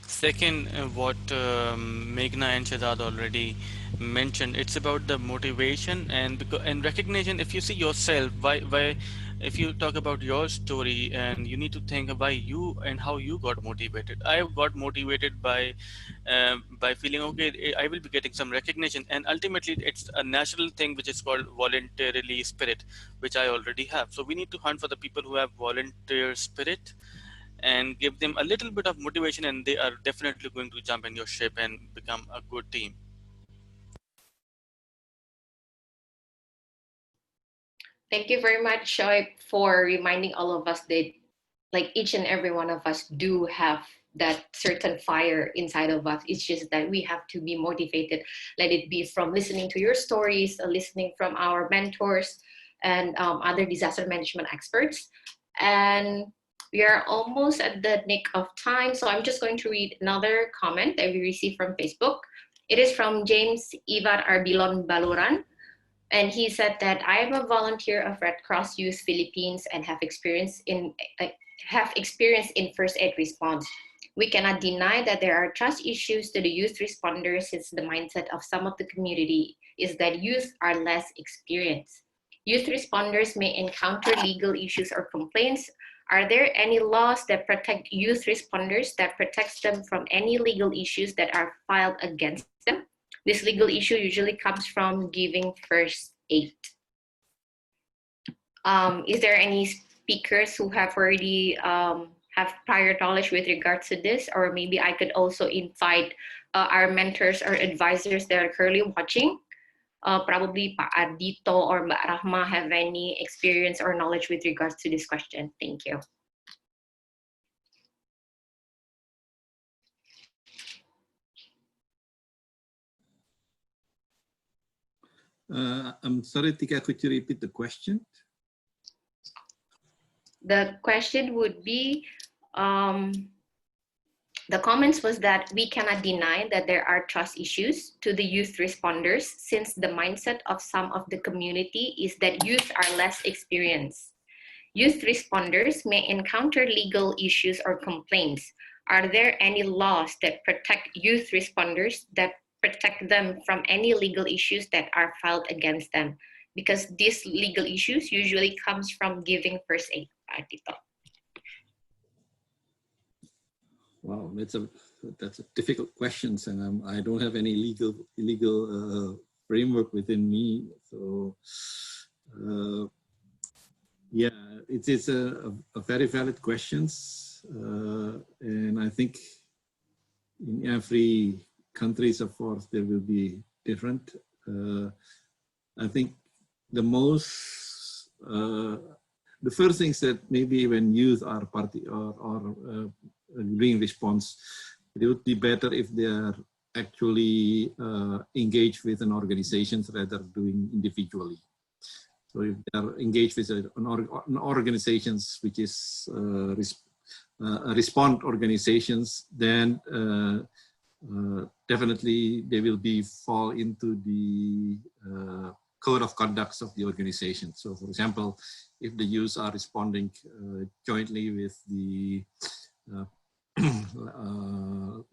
second what Meghna and Shahzad already mentioned. It's about the motivation and recognition. If you see yourself, why if you talk about your story, and you need to think why you and how you got motivated. I got motivated by feeling, okay, I will be getting some recognition, and ultimately it's a natural thing which is called voluntarily spirit, which I already have. So we need to hunt for the people who have volunteer spirit and give them a little bit of motivation, and they are definitely going to jump in your ship and become a good team. Thank you very much, Shoaib, for reminding all of us that like each and every one of us do have that certain fire inside of us. It's just that we have to be motivated. Let it be from listening to your stories, listening from our mentors and other disaster management experts. And we are almost at the nick of time. So I'm just going to read another comment that we received from Facebook. It is from James Ivar Arbilon Baluran. And he said that I am a volunteer of Red Cross Youth Philippines and have experience in first aid response. We cannot deny that there are trust issues to the youth responders, since the mindset of some of the community is that youth are less experienced. Youth responders may encounter legal issues or complaints. Are there any laws that protect youth responders, that protects them from any legal issues that are filed against them? This legal issue usually comes from giving first aid. Is there any speakers who have already have prior knowledge with regards to this? Or maybe I could also invite our mentors or advisors that are currently watching. Probably Pak Ardito or Mbak Rahma have any experience or knowledge with regards to this question. Thank you. I'm sorry, Tika, could you repeat the question? The question would be, the comments was that we cannot deny that there are trust issues to the youth responders, since the mindset of some of the community is that youth are less experienced. Youth responders may encounter legal issues or complaints. Are there any laws that protect youth responders, that protect them from any legal issues that are filed against them? Because these legal issues usually comes from giving first aid. Wow, that's a difficult question, and I don't have any legal framework within me. So yeah, it is a very valid questions, and I think in every countries, of course, there will be different. I think the first things that maybe when youth are doing response, it would be better if they are actually engaged with an organization rather than doing individually. So if they are engaged with an organizations which is respond organizations, then definitely they will fall into the code of conduct of the organization. So for example, if the youth are responding jointly with the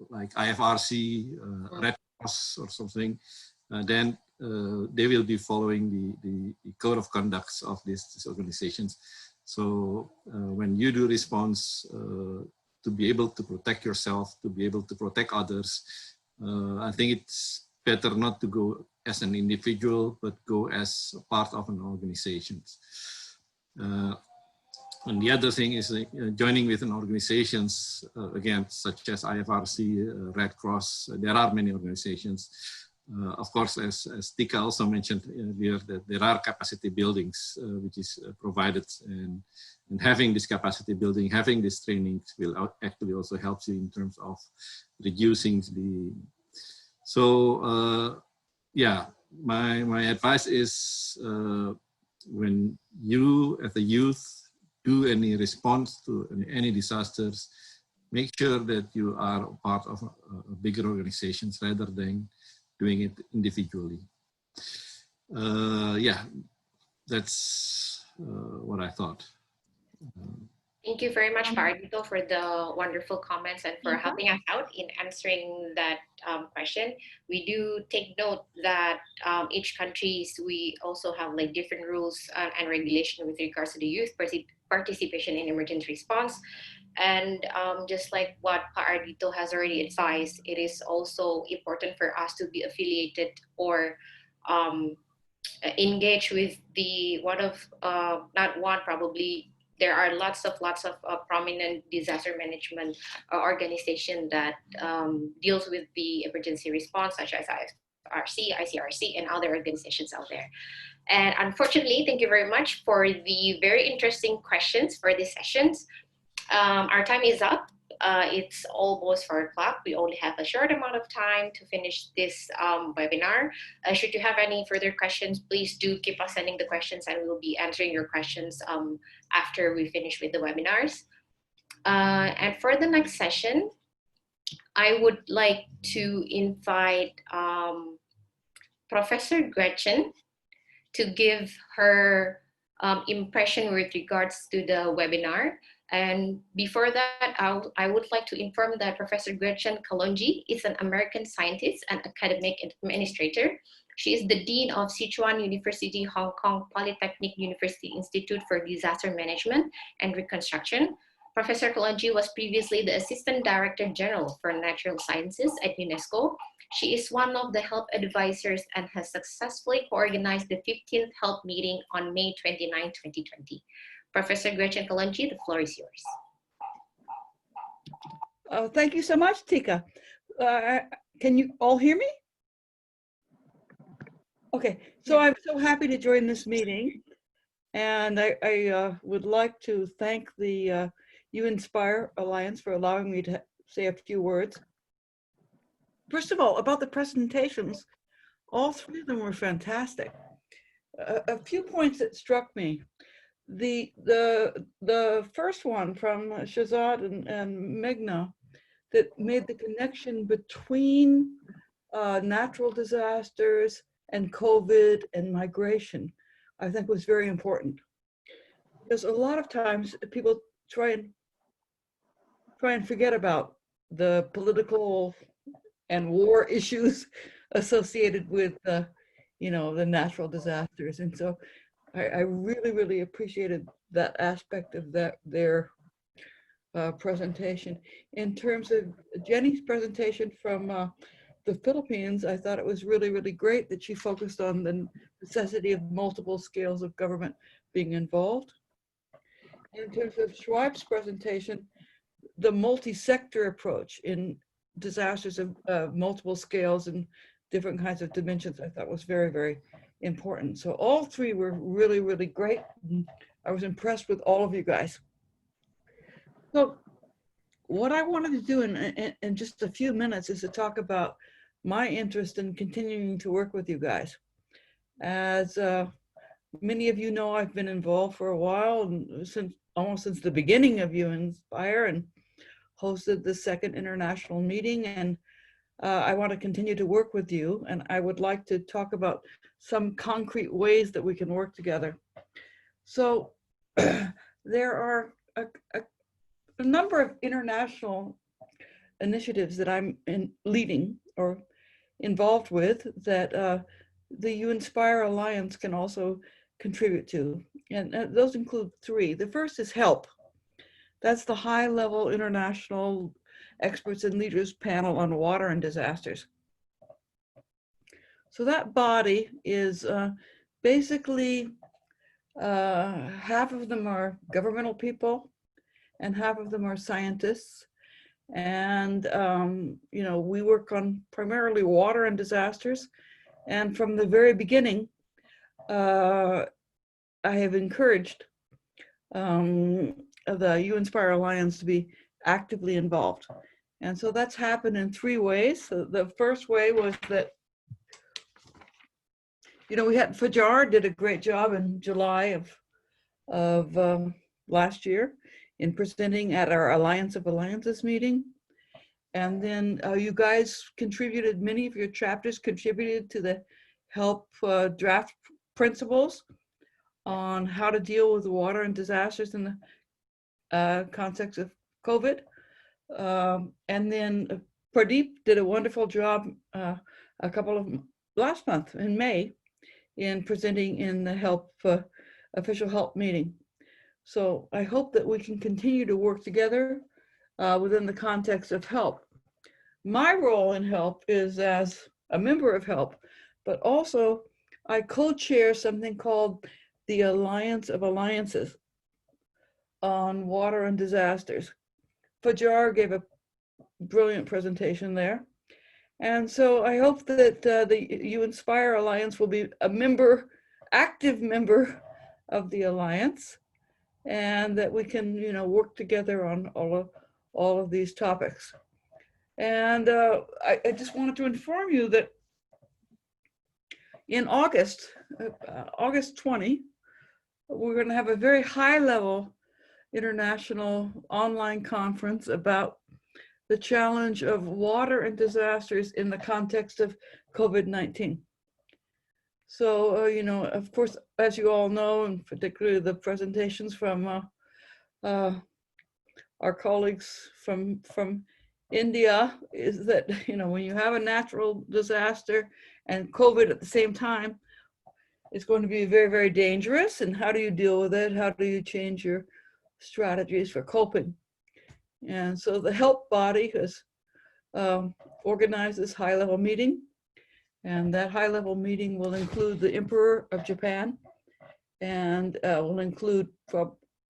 like IFRC, Red Cross or something, then they will be following the code of conduct of these organizations. So when you do response, to be able to protect yourself, to be able to protect others, I think it's better not to go as an individual, but go as a part of an organization. And the other thing is joining with an organizations, again, such as IFRC, Red Cross. There are many organizations. of course, as Tika also mentioned earlier, that there are capacity buildings which is provided, and having this capacity building, having this training will actually also help you in terms of reducing the. So yeah, my advice is when you as a youth do any response to any disasters, make sure that you are part of a bigger organizations rather than doing it individually. Yeah, that's what I thought. Thank you very much, Ardito, for the wonderful comments and for helping us out in answering that question. We do take note that each countries, we also have like different rules and regulation with regards to the youth participation in emergency response. And just like what Ardito has already advised, it is also important for us to be affiliated or engage with the there are lots of prominent disaster management organization that deals with the emergency response, such as IFRC, ICRC, and other organizations out there. And unfortunately, thank you very much for the very interesting questions for these sessions. Our time is up. It's almost 4 o'clock. We only have a short amount of time to finish this webinar. Should you have any further questions, please do keep us sending the questions, and we'll be answering your questions after we finish with the webinars. And for the next session, I would like to invite Professor Gretchen to give her impression with regards to the webinar. And before that, I would like to inform that Professor Gretchen Kalonji is an American scientist and academic administrator. She is the Dean of Sichuan University, Hong Kong Polytechnic University Institute for Disaster Management and Reconstruction. Professor Kalonji was previously the Assistant Director General for Natural Sciences at UNESCO. She is one of the HELP advisors and has successfully co-organized the 15th HELP meeting on May 29, 2020. Professor Gretchen Kalonji, the floor is yours. Thank you so much, Tika. Can you all hear me? Okay, so I'm so happy to join this meeting. And I would like to thank the You Inspire Alliance for allowing me to say a few words. First of all, about the presentations, all 3 of them were fantastic. A few points that struck me. The first one from Shahzad and Meghna that made the connection between natural disasters and COVID and migration, I think was very important. Because a lot of times people try and forget about the political and war issues associated with the natural disasters. And so I really, really appreciated that aspect of their presentation. In terms of Jenny's presentation from the Philippines, I thought it was really, really great that she focused on the necessity of multiple scales of government being involved. In terms of Shoaib's presentation, the multi-sector approach in disasters of multiple scales and different kinds of dimensions, I thought was very, very important. So all 3 were really, really great. I was impressed with all of you guys. So what I wanted to do in just a few minutes is to talk about my interest in continuing to work with you guys. As many of you know, I've been involved for a while, almost since the beginning of You Inspire, and hosted the 2nd international meeting. And I want to continue to work with you, and I would like to talk about some concrete ways that we can work together. So there are a number of international initiatives that I'm leading or involved with that the You Inspire Alliance can also contribute to. And those include 3. The first is HELP. That's the high-level international experts and leaders panel on water and disasters. So that body is basically half of them are governmental people and half of them are scientists. And, you know, we work on primarily water and disasters. And from the very beginning, I have encouraged the U-Inspire Alliance to be actively involved. And so that's happened in 3 ways. So the first way was that, you know, we had Fajar did a great job in July of last year in presenting at our Alliance of Alliances meeting. And then you guys contributed, many of your chapters contributed to the HELP draft principles on how to deal with water and disasters in the context of COVID. And then Pradeep did a wonderful job last month in May in presenting in the HELP official HELP meeting. So I hope that we can continue to work together within the context of HELP. My role in HELP is as a member of HELP, but also I co-chair something called the Alliance of Alliances on water and disasters. Fajar gave a brilliant presentation there. And so I hope that the U-Inspire Alliance will be a member, active member of the Alliance, and that we can, you know, work together on all of these topics. And I just wanted to inform you that in August 20, we're going to have a very high-level international online conference about the challenge of water and disasters in the context of COVID-19. So, you know, of course, as you all know, and particularly the presentations from our colleagues from India, is that, you know, when you have a natural disaster and COVID at the same time, it's going to be very, very dangerous. And how do you deal with it? How do you change your strategies for coping? And so the HELP body has organized this high-level meeting, and that high-level meeting will include the Emperor of Japan, and will include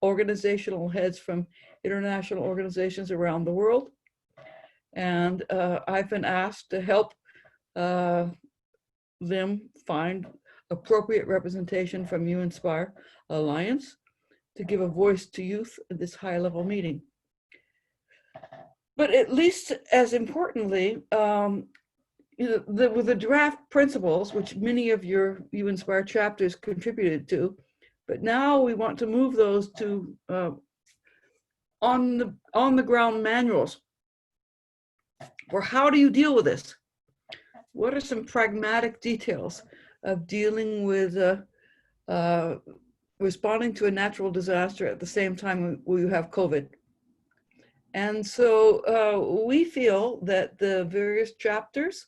organizational heads from international organizations around the world. And I've been asked to help them find appropriate representation from U-Inspire Alliance to give a voice to youth at this high-level meeting. But at least as importantly, with the draft principles, which many of your U-Inspire chapters contributed to, but now we want to move those to on the ground manuals. Or how do you deal with this? What are some pragmatic details of dealing with responding to a natural disaster at the same time you have COVID? And so we feel that the various chapters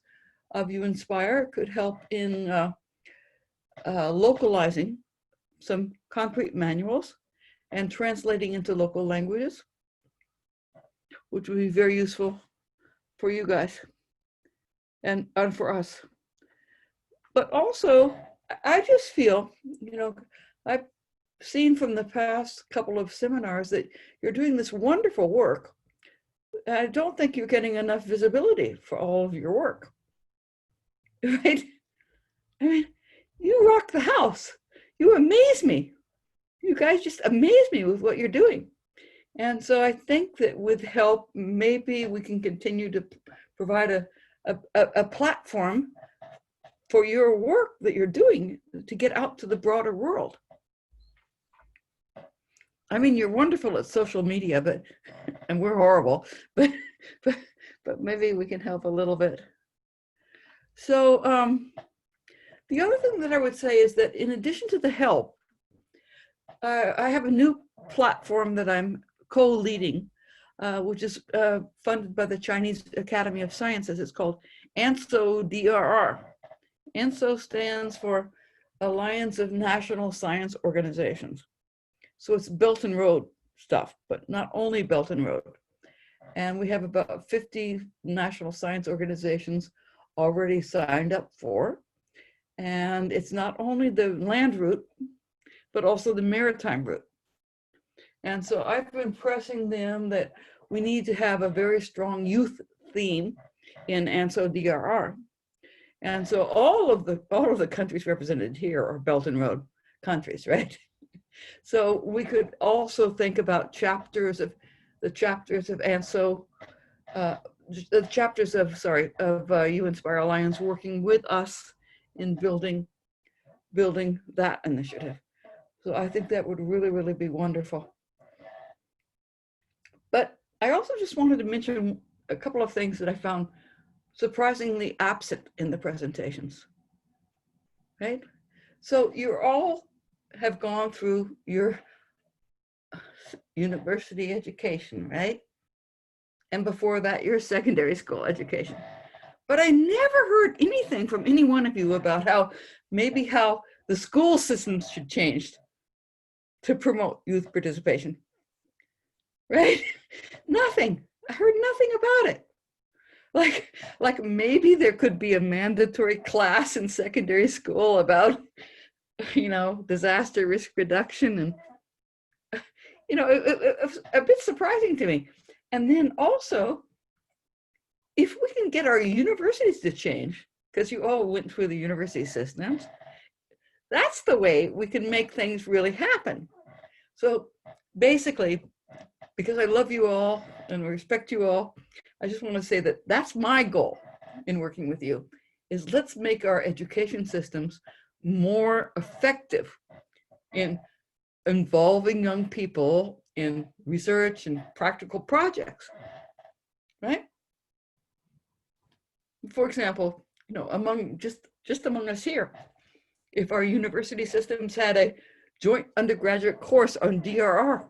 of U-Inspire could help in localizing some concrete manuals and translating into local languages, which would be very useful for you guys and for us. But also, I just feel, you know, I've seen from the past couple of seminars that you're doing this wonderful work. I don't think you're getting enough visibility for all of your work, right? I mean, you rock the house. You amaze me. You guys just amaze me with what you're doing. And so I think that with help, maybe we can continue to provide a platform for your work that you're doing to get out to the broader world. I mean, you're wonderful at social media, and we're horrible, but maybe we can help a little bit. So the other thing that I would say is that in addition to the help, I have a new platform that I'm co-leading, which is funded by the Chinese Academy of Sciences. It's called ISOCARP. ISO stands for Alliance of National Science Organizations. So it's Belt and Road stuff, but not only Belt and Road. And we have about 50 national science organizations already signed up for. And it's not only the land route, but also the maritime route. And so I've been pressing them that we need to have a very strong youth theme in ANSO DRR. And so all of the countries represented here are Belt and Road countries, right? So we could also think about the chapters of ANSO, the chapters of You Inspire Alliance working with us in building that initiative. So I think that would really, really be wonderful. But I also just wanted to mention a couple of things that I found surprisingly absent in the presentations, right? So you all have gone through your university education, right? And before that, your secondary school education. But I never heard anything from any one of you about how the school systems should change to promote youth participation, right? Nothing. I heard nothing about it. Like maybe there could be a mandatory class in secondary school about, disaster risk reduction, and it's a bit surprising to me. And then also, if we can get our universities to change, because you all went through the university systems, that's the way we can make things really happen. So basically, because I love you all and respect you all, I just want to say that that's my goal in working with you, is let's make our education systems more effective in involving young people in research and practical projects, right? For example, among us here, if our university systems had a joint undergraduate course on DRR,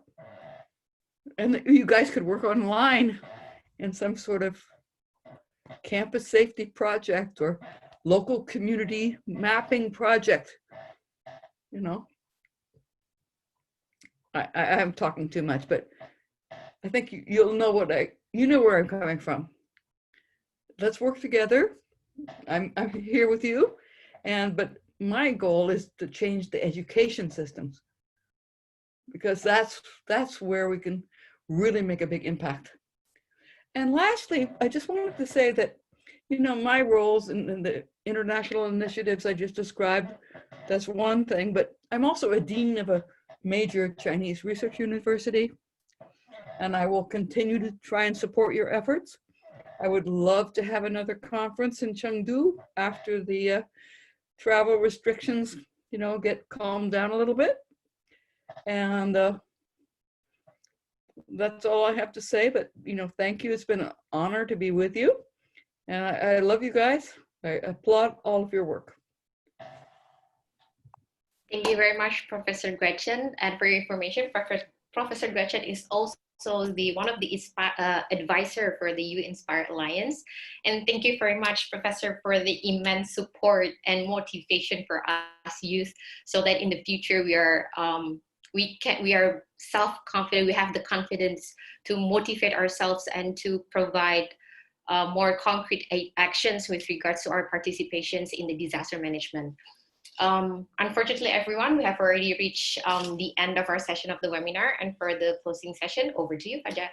and you guys could work online in some sort of campus safety project or local community mapping project, I'm talking too much, but I think you'll know where I'm coming from. Let's work together. I'm here with you, but my goal is to change the education systems, because that's where we can really make a big impact. And lastly, I just wanted to say that, my roles in the international initiatives I just described, that's one thing, but I'm also a dean of a major Chinese research university, and I will continue to try and support your efforts. I would love to have another conference in Chengdu after the travel restrictions, get calmed down a little bit. And that's all I have to say, but thank you. It's been an honor to be with you, and I love you guys. I applaud all of your work. Thank you very much, Professor Gretchen. And for your information, Professor Gretchen is also one of the advisor for the You Inspire Alliance. And thank you very much, Professor, for the immense support and motivation for us youth, so that in the future we are self-confident, we have the confidence to motivate ourselves and to provide more concrete actions with regards to our participations in the disaster management. Unfortunately, everyone, we have already reached the end of our session of the webinar, and for the closing session, over to you, Fajar.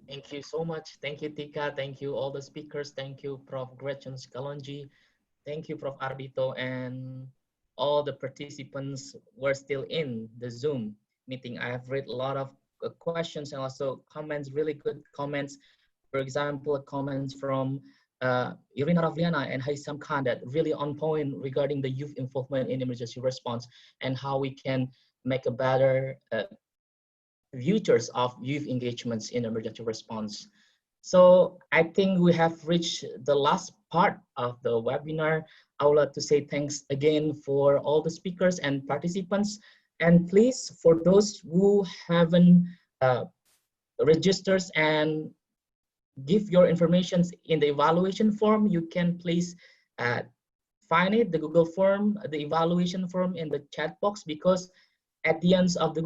Thank you so much. Thank you, Tika. Thank you, all the speakers. Thank you, Prof. Gretchen Scalonji. Thank you, Prof. Ardhito, and all the participants were still in the Zoom meeting. I have read a lot of questions and also comments, really good comments. For example, comments from Irina Ravliana and Haisam Khan that really on point regarding the youth involvement in emergency response and how we can make a better futures of youth engagements in emergency response. So I think we have reached the last part of the webinar. I would like to say thanks again for all the speakers and participants. And please, for those who haven't registered and give your information in the evaluation form, you can please find it, the Google form, the evaluation form in the chat box, because at the end of the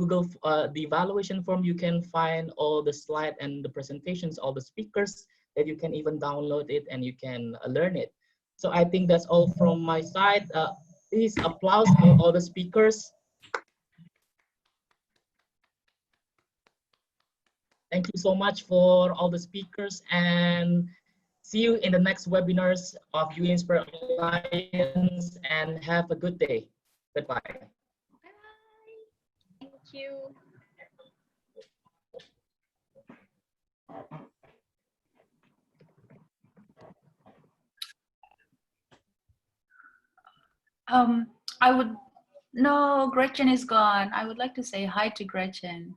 the evaluation form, you can find all the slides and the presentations, all the speakers, that you can even download it and you can learn it. So I think that's all from my side. Please applause for all the speakers. Thank you so much for all the speakers, and see you in the next webinars of You Inspire Alliance, and have a good day. Goodbye. Bye. Thank you. No, Gretchen is gone. I would like to say hi to Gretchen.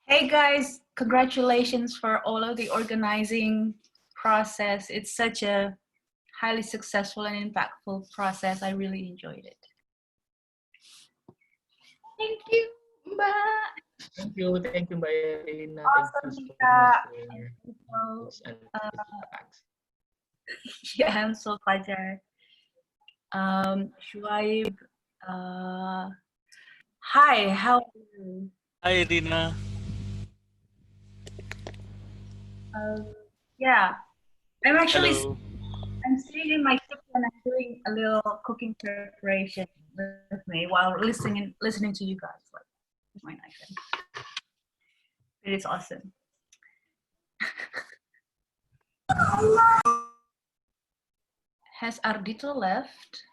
Hey guys, congratulations for all of the organizing process. It's such a highly successful and impactful process. I really enjoyed it. Thank you. Bye. Thank you, Mbak Irina. Awesome, Thank you so much Yeah, I'm so Fajar. Shoaib. Hi, how are you? Hi, Irina. Yeah, I'm actually Hello. I'm sitting in my kitchen and I'm doing a little cooking preparation with me while listening to you guys. Like, it's my icon. It is awesome. Has Ardito left?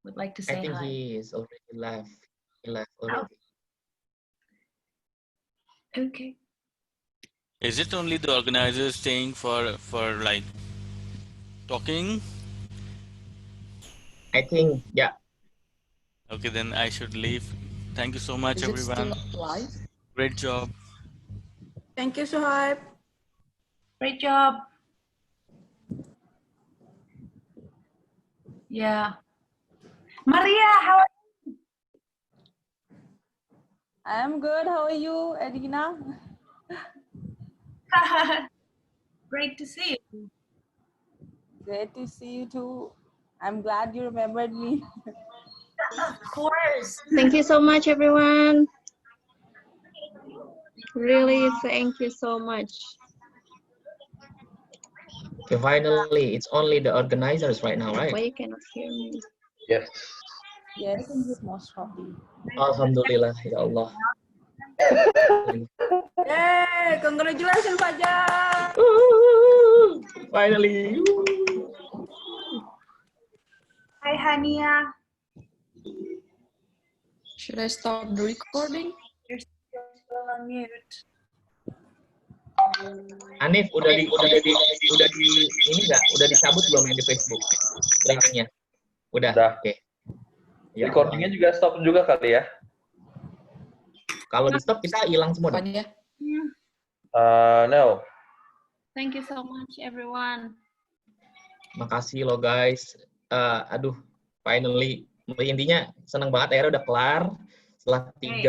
Would like to say I think hi. he is already left. He left already. Okay. Is it only the organizers staying for like talking? I think, yeah. Okay, then I should leave. Thank you so much, Is it everyone. still live? Great job. Thank you, Shoaib. Great job. Yeah. Maria, how are you? I'm good. How are you, Edina? Great to see you. Great to see you too. I'm glad you remembered me. Of course. Thank you so much, everyone. Really, thank you so much. Okay, finally, it's only the organizers right now, right? Why you cannot hear me? Yes. Yes, most probably. Alhamdulillah, ya Allah. Yay! Congratulations, Fajar! Finally. Hi, Hania. Should I stop the recording? You're still on mute. Hanif, udah di ini nggak? Udah dicabut belum yang di Facebook? Linknya? Udah. Oke. Okay. Ya, recordingnya juga stop juga kali ya? Kalau di stop kita hilang semua dong. No. Thank you so much, everyone. Makasih lo guys. Aduh, finally. Intinya seneng banget akhirnya udah kelar setelah 3